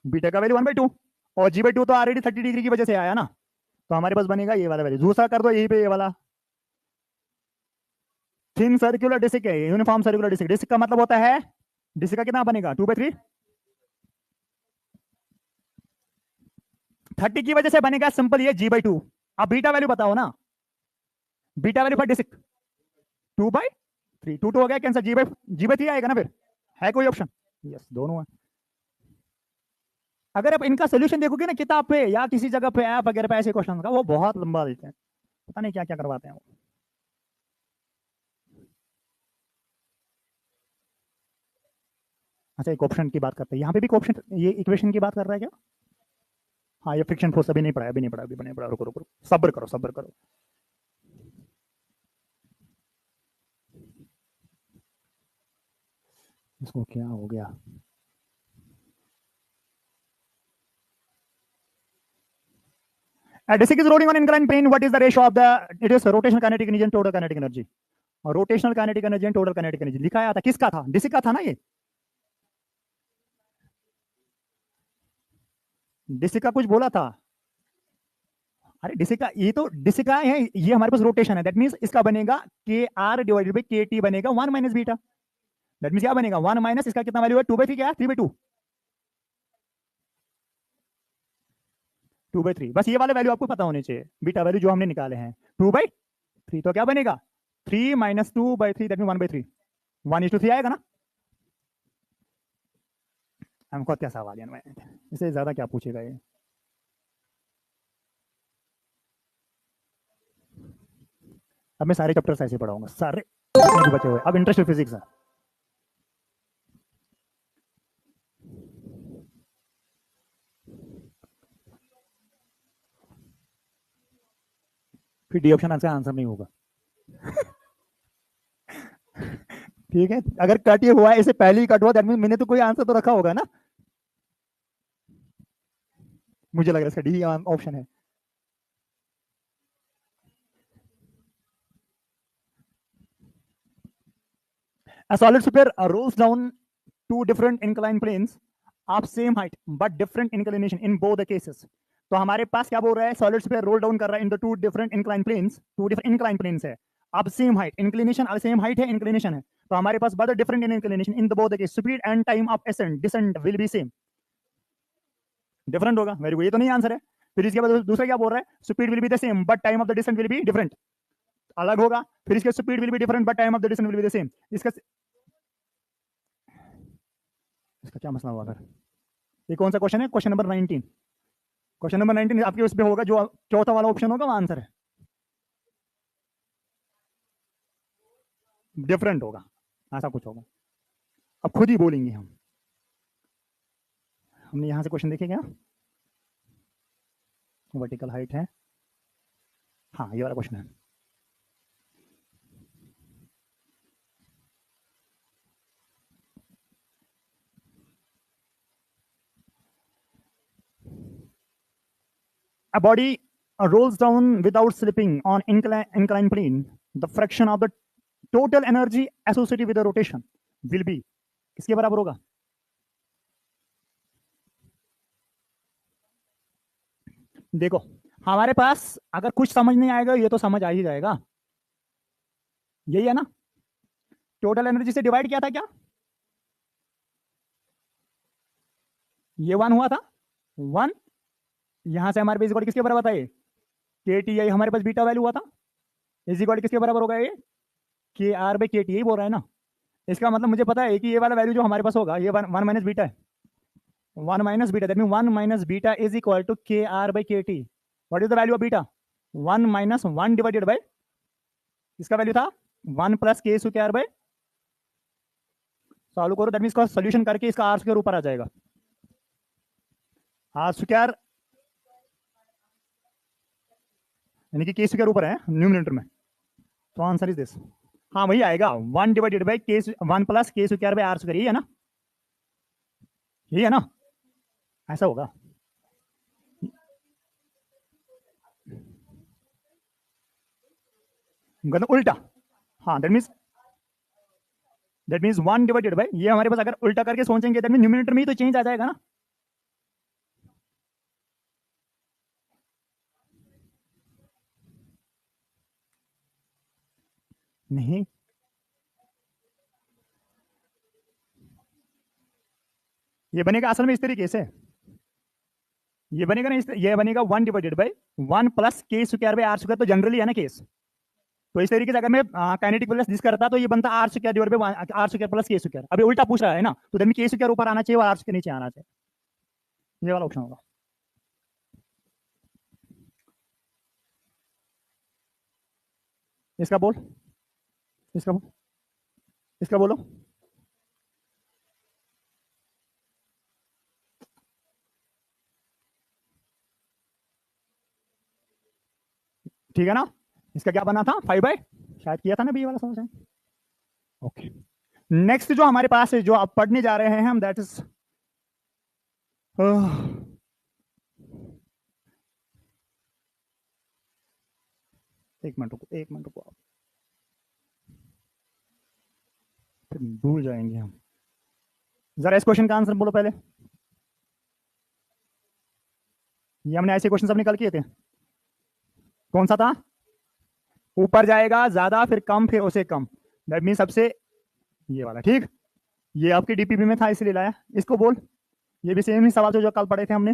बीटा का वैल्यू 1/2, और जी/2 तो ऑलरेडी 30 डिग्री की वजह से आया ना, तो हमारे पास बनेगा ये वाला वैल्यू, दूसरा कर दो यही पे ये वाला, थिन सर्कुलर डिस्क है, यूनिफॉर्म सर्कुलर डिस्क, डिस्क का मतलब होता है, डिस्क का कितना बनेगा 2/3, 30 की वजह से बनेगा सिंपल ये जी/2। अब बीटा वैल्यू बताओ ना, बीटा वैल्यू फॉर डिस्क 2/3, 2 हो गया कैंसर, जी/3 आएगा ना फिर, है कोई ऑप्शन, यस दोनों है। अगर आप इनका सोल्यूशन देखोगे ना किताब पे या किसी जगह पे ऐप वगैरह पे ऐसे क्वेश्चन का, वो बहुत लंबा देते हैं, पता नहीं क्या क्या करवाते हैं वो। अच्छा एक ऑप्शन की बात करते हैं, यहाँ पे भी ऑप्शन, ये इक्वेशन की बात कर रहा है क्या, हाँ ये फ्रिक्शन फोर्स अभी नहीं पढ़ा, अभी नहीं पढ़ा, अभी नहीं पढ़ा, रुको रुको, सब्र करो सब्र करो। इसको क्या हो गया, A disk is rolling on inclined plane. What is the ratio of the? It is rotational kinetic energy and total kinetic energy. और rotational kinetic energy and total kinetic energy लिखाया था, किसका था? डिसिक का था ना ये? डिसिक का कुछ बोला था? अरे डिसिक का, ये तो डिसिक का है, ये हमारे पास रोटेशन है, दैट मींस इसका बनेगा के R divided by K T बनेगा 1 माइनस बीटा। दैट मींस क्या बनेगा? 1 माइनस इसका कितना वैल्यू है? 2/3 क्या है? 3/2। 2/3, बस ये वाले वैल्यू आपको पता होने चाहिए, बीटा वैल्यू जो हमने निकाले हैं 2/3, तो क्या बनेगा? 3 माइनस 2/3 दैट मीन 1/3, 1:3 आएगा ना? हमको क्या सवाल है, इससे ज्यादा क्या पूछेगा ये? अब मैं सारे चैप्टर्स ऐसे पढ़ाऊंगा, सारे जो बचे हुए। अब इंटरेस्ट फिजिक्स है, फिर डी ऑप्शन का आंसर नहीं होगा। ठीक है, अगर कट ये हुआ है, इसे पहले ही कट हुआ, दैट मीन मैंने तो कोई आंसर तो रखा होगा ना। मुझे लग रहा है इसका डी ऑप्शन है। A solid sphere rolls down two different inclined planes of same height but different inclination in both the cases. तो हमारे पास क्या बोल रहा है? सॉलिड स्फीयर रोल डाउन कर रहा है in the two different incline planes, two different incline planes है, अब same height, inclination same height है, इंक्लिनेशन है, तो हमारे पास but different in inclination in the both the case, speed and time of ascent descent will be same. Different होगा, वेरी गुड, ये तो नहीं आंसर है। फिर इसके बाद दूसरा क्या बोल रहा है? Speed will be the same but time of the descent will be different, अलग होगा। फिर इसके speed will be different but time of the descent will be the same. इसका क्या मसला हुआ? अगर ये कौन सा क्वेश्चन है? Question number 19। क्वेश्चन नंबर 19 आपके उस पे होगा, जो चौथा वाला ऑप्शन होगा वो आंसर है, डिफरेंट होगा, ऐसा कुछ होगा। अब खुद ही बोलेंगे हम। हमने यहां से क्वेश्चन देखे क्या? वर्टिकल हाइट है, हाँ ये वाला क्वेश्चन है। A body rolls down without slipping on inclined plane. The fraction of the total energy associated with the rotation will be, किसके बराबर होगा? देखो हमारे पास अगर कुछ समझ नहीं आएगा, ये तो समझ आ ही जाएगा, यही है ना? टोटल एनर्जी से डिवाइड किया था क्या? ये 1 हुआ था, 1, यहां से हमारे पास इक्वल किसके बराबर था? ये के टी आई हमारे पास बीटा वैल्यू हुआ था, इज इक्वल किसके बराबर होगा? ये के आर बाई के टी, यही बोल रहा है ना। इसका मतलब मुझे पता है कि ये वाला वैल्यू जो हमारे पास होगा, ये 1 माइनस बीटा है, 1 minus beta, that mean 1 minus beta is equal to K R by K T. What is the value of beta? 1 minus 1 divided by, इसका वैल्यू था 1 plus K square by, solve करो, दैट मीन इसका सोल्यूशन करके इसका आर स्क्वायर ऊपर आ जाएगा, आर स्क्वायर यानी कि के स्क्वायर ऊपर है न्यूमरेटर में, तो आंसर इज दिस। हाँ वही आएगा, 1 डिवाइडेड बाई के 1 plus K square by R square, यही है ना? यही है ना? ऐसा होगा। मतलब उल्टा, हाँ दैट मीन्स 1 डिवाइडेड बाई, ये हमारे पास अगर उल्टा करके सोचेंगे दैट मीन न्यूमरेटर में ही तो चेंज आ जाएगा ना। नहीं, ये बनेगा असल में इस तरीके से, ये बनेगा ना, ये बनेगा 1 divided by 1 plus K square by R square, तो जनरली है ना केस, तो इस तरीके से अगर मैं काइनेटिक प्लस दिस करता तो ये बनता R square divided by R square plus K square. अभी उल्टा पूछ रहा है ना, तो देन के स्क्वायर ऊपर आना चाहिए और आर स्क्वायर नीचे आना चाहिए, ये वाला ऑप्शन होगा। इसका बोल, इसका बोल, इसका बोलो। ठीक है ना? इसका क्या बना था? 5/, शायद किया था ना बी वाला समझ। ओके, नेक्स्ट जो हमारे पास है, जो आप पढ़ने जा रहे हैं हम, दैट इज एक मिनट रुको, एक मिनट रुको, आप फिर भूल जाएंगे हम। जरा इस क्वेश्चन का आंसर बोलो पहले। ये हमने ऐसे क्वेश्चन सब निकाल किए थे। कौन सा था? ऊपर जाएगा ज्यादा, फिर कम, फिर उसे कम। दैट मीन सबसे ये वाला, ठीक। ये आपके डीपीपी में था इसलिए लाया। इसको बोल। ये भी सेम ही सवाल जो कल पढ़े थे हमने।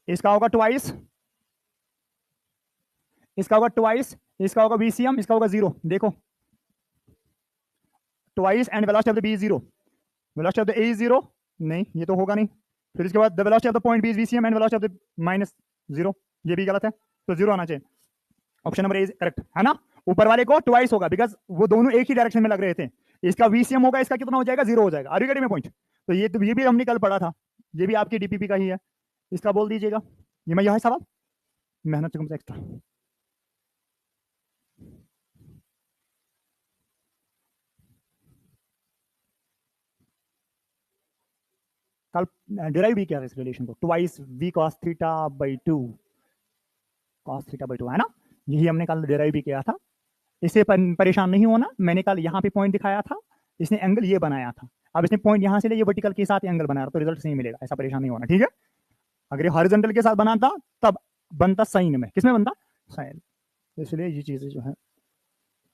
इसका होगा ट्वाइस, इसका होगा ट्वाइस, इसका होगा बीसीएम, इसका होगा जीरो। देखो, twice and velocity of the B is zero, velocity of the A is zero. नहीं, ये तो होगा नहीं। फिर इसके बाद the velocity of the point B is BCM and velocity of the minus zero. ये भी गलत है, तो जीरो आना चाहिए। Option number A is correct, है ना। ऊपर वाले को ट्वाइस होगा बिकॉज वो दोनों एक ही डायरेक्शन में लग रहे थे। इसका वीसीएम होगा, इसका कितना हो जाएगा? जीरो हो जाएगा। Are you getting my point? तो ये भी हमने कल पढ़ा था, ये भी आपकी डीपीपी का ही है। इसका बोल दीजिएगा। ये मैं यह सवाल मेहनत से एक्स्ट्रा। कल डिराइव भी किया था इस रिलेशन को, twice V cos theta by two, cos theta by two, है ना। यही हमने कल डिराइव भी किया था। इससे परेशान नहीं होना, मैंने कल यहाँ पे पॉइंट दिखाया था, इसने एंगल ये बनाया था। अब इसने पॉइंट यहाँ से ले, ये वर्टिकल के साथ एंगल बनाया, तो रिजल्ट सही मिलेगा, ऐसा परेशान नहीं होना, ठीक है। अगर ये हॉरिजॉन्टल के साथ बनाता तब बनता साइन में, किसमें बनता? साइन। इसलिए ये चीजें जो है,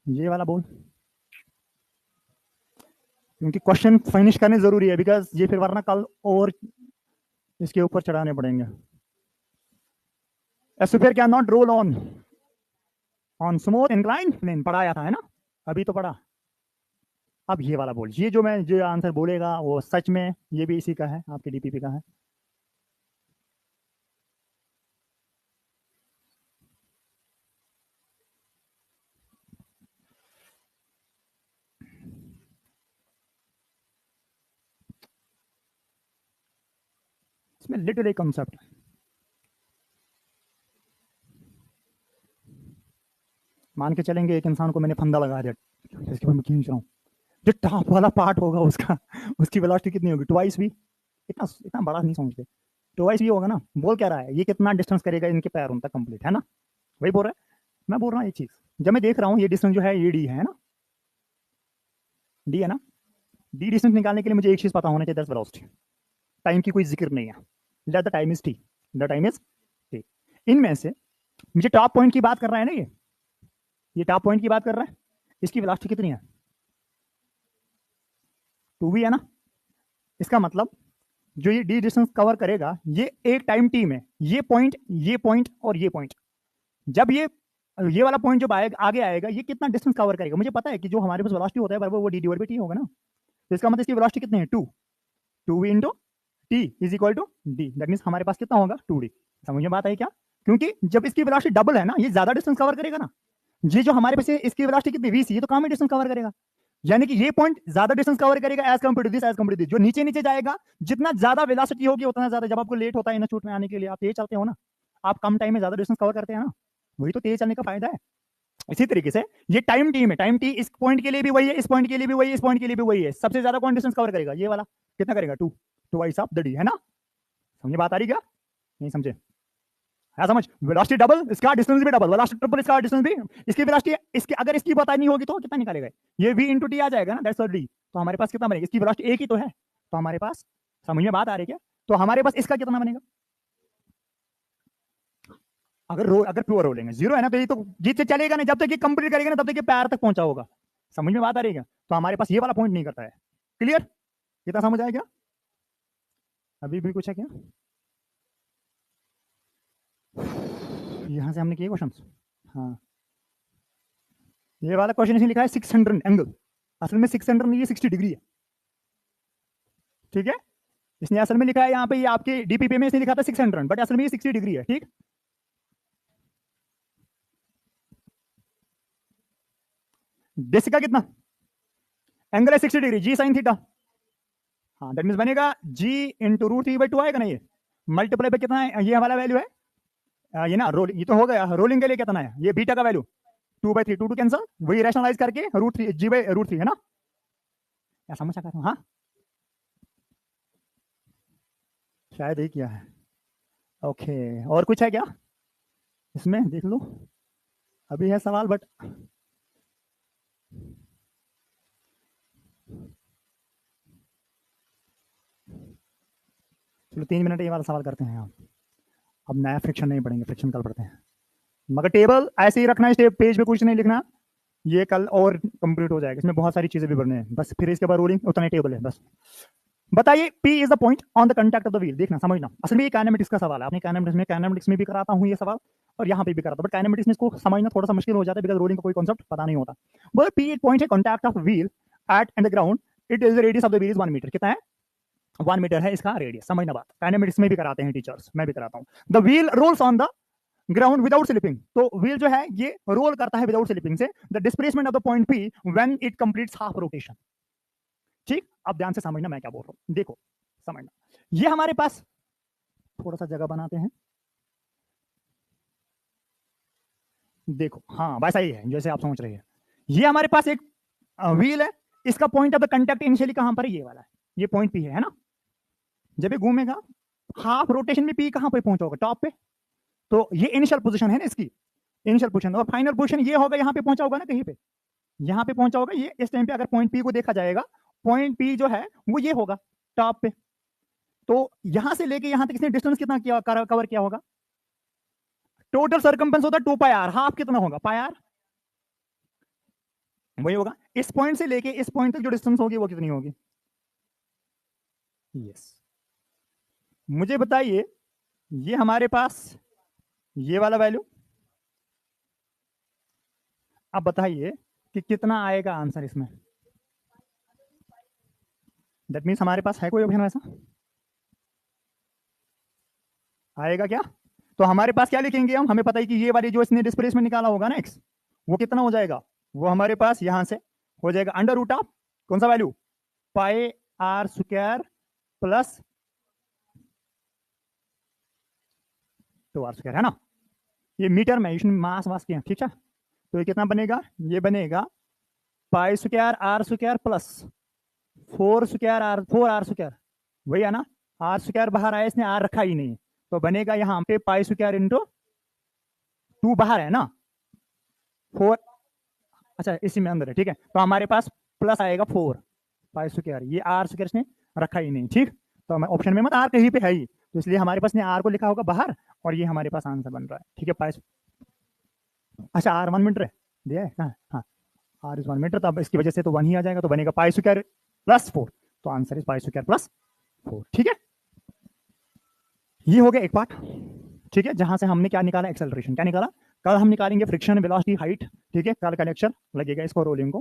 ये वाला बोल, क्योंकि क्वेश्चन फिनिश करने जरूरी है, बिकॉज ये फिर वरना कल और इसके ऊपर चढ़ाने पड़ेंगे। A sphere cannot roll on smooth inclined plane, पढ़ाया था, है ना, अभी तो पढ़ा। अब ये वाला बोल, ये जो मैं जो आंसर बोलेगा वो सच में ये भी इसी का है, आपके डीपीपी का है। इसमें लिटिल एक कॉन्सेप्ट, मान के चलेंगे एक इंसान को मैंने फंदा लगा दिया, इसके बाद मैं खींच रहा हूँ, जो टॉप वाला पार्ट होगा उसका, उसकी वेलोसिटी कितनी होगी? ट्वाइस भी। इतना इतना बड़ा नहीं समझते, ट्वाइस भी होगा ना। बोल क्या रहा है, ये कितना डिस्टेंस करेगा इनके पैरों तक कंप्लीट, है ना, वही बोल रहा है। मैं बोल रहा हूँ एक चीज, जब मैं देख रहा हूँ ये डिस्टेंस जो है ये डी है ना, डी है ना, डी डिस्टेंस निकालने के लिए मुझे एक चीज पता होना चाहिए, दैट्स वेलोसिटी। टाइम की कोई जिक्र नहीं है, let the time is T, the time is T. इनमें से मुझे टॉप पॉइंट की बात कर रहा है ना, ये टॉप पॉइंट की बात कर रहा है, इसकी वेलोसिटी कितनी है? 2v है ना। इसका मतलब जो ये डी डिस्टेंस कवर करेगा ये एक टाइम टी में, ये पॉइंट, ये पॉइंट और ये पॉइंट, जब ये वाला पॉइंट जब आगे आएगा, ये कितना डिस्टेंस कवर करेगा? मुझे पता है कि जो हमारे पास वेलोसिटी होता है बराबर वो डी डिवाइड बाई टी होगा ना। तो इसका मतलब इसकी वेलोसिटी कितनी है? 2, 2v into T is equal to D. That means हमारे पास कितना होगा? 2d। समझ में बात आई क्या? क्योंकि जब इसकी वेलोसिटी डबल है ना, ये ज्यादा डिस्टेंस कवर करेगा ना। ये जो हमारे पास इसकी वेलोसिटी कितनी वी सी, ये तो कम ही डिस्टेंस कवर करेगा, यानी कि ये पॉइंट ज्यादा डिस्टेंस कवर करेगा as compare to this, as compare to this. जो नीचे नीचे जाएगा, जितना ज्यादा वेलोसिटी होगी उतना ज्यादा, जब आपको लेट होता है इंस्टीट्यूट में आने के लिए, आप तेज चलते हो ना, आप कम टाइम में ज्यादा डिस्टेंस कवर करते हैं ना, वही तो तेज चलने का फायदा है। इसी तरीके से ये टाइम टी में, टाइम टी इस पॉइंट के लिए भी वही है, इस पॉइंट के लिए भी वही है, इस पॉइंट के लिए भी वही है। सबसे ज्यादा कौन डिस्टेंस कवर करेगा? ये वाला। कितना करेगा? 2 ट्वाइस ऑफ द डी, है ना। समझे बात आ रही क्या? नहीं समझे? है समझ? वेलोसिटी डबल, इसका डिस्टेंस भी डबल, वेलोसिटी ट्रिपल, इसका डिस्टेंस भी। इसकी वेलोसिटी, इसकी अगर इसकी पता नहीं होगी तो कितना निकालेगा? ये v इंटू टी आ जाएगा ना, दैट्स डी। तो हमारे पास कितना बनेगा? इसकी वेलोसिटी एक ही तो है, तो हमारे पास, समझ में बात आ रही है क्या? तो हमारे पास इसका कितना बनेगा? अगर प्योर रोलिंग है, जीरो है ना, तो ये तो जीत से चलेगा नहीं, जब तक ये कंप्लीट करेगा ना तब तक ये पैर तक पहुंचा होगा। समझ में बात आ रही है क्या? तो हमारे पास ये वाला पॉइंट नहीं करता है। क्लियर? कितना समझ आया क्या? अभी भी कुछ है क्या? यहां से हमने किए क्वेश्चन। हाँ, ये वाला क्वेश्चन इसने लिखा है 600 एंगल, असल में 600 नहीं, ये 60 डिग्री है, ठीक है। इसने असल में लिखा है यहाँ पे, ये आपके डीपीपी में इसने लिखा था 600, बट असल में ये 60 डिग्री है, ठीक। बेसिक का कितना एंगल है? 60 डिग्री, जी साइन थीटा। हाँ, दैट मींस बनेगा जी इंटू रूट 3/2 आएगा ना, ये मल्टीप्लाई पे कितना है, ये वाला वैल्यू है, ये ना रोल, ये तो हो गया। रोलिंग के लिए कितना है? ये बीटा का वैल्यू 2/3, 2 कैंसल, वही रैशनलाइज करके √3 जी/√3, है ना। क्या समझ सकता हूँ? हाँ, शायद यही किया है। ओके, और कुछ है क्या इसमें? देख लो, अभी है सवाल, बट चलो 3 मिनट ये वाला सवाल करते हैं आप। अब नया फ्रिक्शन नहीं पढ़ेंगे, फ्रिक्शन कल पढ़ते हैं। मगर टेबल ऐसे ही रखना है, पेज पे कुछ नहीं लिखना, ये कल और कंप्लीट हो जाएगा। इसमें बहुत सारी चीजें भी भरने हैं, बस फिर इसके बाद रोलिंग उतना ही टेबल है बस। बताइए, P is the point on the contact of the wheel. देखना, समझना, असल में ये काइनेमेटिक्स का सवाल है। आपने काइनेमेटिक्स में भी कराता हूँ ये सवाल, और यहाँ पे भी कराता हूँ, बट काइनेमेटिक्स में इसको समझना थोड़ा सा मुश्किल हो जाता है, बिकॉज रोलिंग का कोई कॉन्सेप्ट पता नहीं होता। बोले P एक पॉइंट है contact of wheel at and the ground, it is the radius of the wheel is 1 metre. कितना है? 1 मीटर है इसका रेडियस। समझना बात, काइनेमेटिक्स में भी कराते हैं टीचर्स, मैं भी कराता हूँ। The wheel rolls on the ground without slipping. तो व्हील जो है ये रोल करता है विदाउट स्लिपिंग से। The displacement of the point P when it completes half rotation. ठीक, अब ध्यान से समझना मैं क्या बोल रहा हूं। देखो, समझना, ये हमारे पास थोड़ा सा जगह बनाते हैं। देखो, हाँ वैसा ही है जैसे आप समझ रहे हैं। ये हमारे पास एक व्हील है, इसका point of the contact initially कहां पर है? ये वाला है, ये पॉइंट P है ना। जब ये घूमेगा हाफ रोटेशन में P कहां पे पहुंचा होगा? टॉप पे। तो ये इनिशियल पोजीशन है ना इसकी, इनिशियल पोजीशन। और फाइनल पोजीशन ये होगा, यहाँ पे पहुंचा होगा ना कहीं पे, यहाँ पे पहुंचा होगा ये। इस टाइम पे अगर पॉइंट P को देखा जाएगा, पॉइंट P जो है वो ये होगा टॉप पे। तो यहां से लेके यहां तक इसने डिस्टेंस कितना किया, कवर किया होगा? टोटल सरकमफेरेंस होता है 2 पाई आर, हाफ कितना होगा? पाई आर, वही होगा। इस पॉइंट से लेके इस पॉइंट तक जो डिस्टेंस होगी वो कितनी होगी? यस, मुझे बताइए, ये हमारे पास ये वाला वैल्यू, अब बताइए कि कितना आएगा आंसर इसमें। दैट मीन्स हमारे पास है कोई ऑप्शन ऐसा आएगा क्या? तो हमारे पास क्या लिखेंगे हम? हमें पता है कि ये वाली जो इसने डिस्प्लेसमेंट निकाला होगा ना x, वो कितना हो जाएगा? वो हमारे पास यहां से हो जाएगा अंडर रूट ऑफ कौन सा value? Pi r square plus 2 r square, है ना। ये मीटर में इसमें मास वास किया, ठीक है। तो ये कितना बनेगा? ये बनेगा pi square are square plus 4 r square, वही है ना। आर स्क्वायर बाहर आया, इसने आर रखा ही नहीं, तो बनेगा यहाँ पे पाई स्क्वायर इंटू 2 बाहर है ना, 4। अच्छा, इसी में अंदर है, ठीक है। तो हमारे पास प्लस आएगा 4 पाई स्क्वायर, ये आर स्क्वायर इसने रखा ही नहीं, ठीक। तो हमें ऑप्शन में मत, आर कहीं पे है ही, तो इसलिए हमारे पास ने आर को लिखा होगा बाहर, और ये हमारे पास आंसर बन रहा है, ठीक है। पाई, अच्छा आर 1 मीटर है, दिया है हाँ हाँ, आर इज 1 मीटर, तो अब इसकी वजह से तो 1 ही आ जाएगा, तो बनेगा पाई स्क्वायर प्लस 4। तो answer is pi square plus 4, ठीक है। ये हो गया एक पार्ट, ठीक है, जहां से हमने क्या निकाला? एक्सेलरेशन। क्या निकाला? कल हम निकालेंगे फ्रिक्शन, वेलोसिटी, हाइट, ठीक है। कल का लेक्चर लगेगा इसको, रोलिंग को।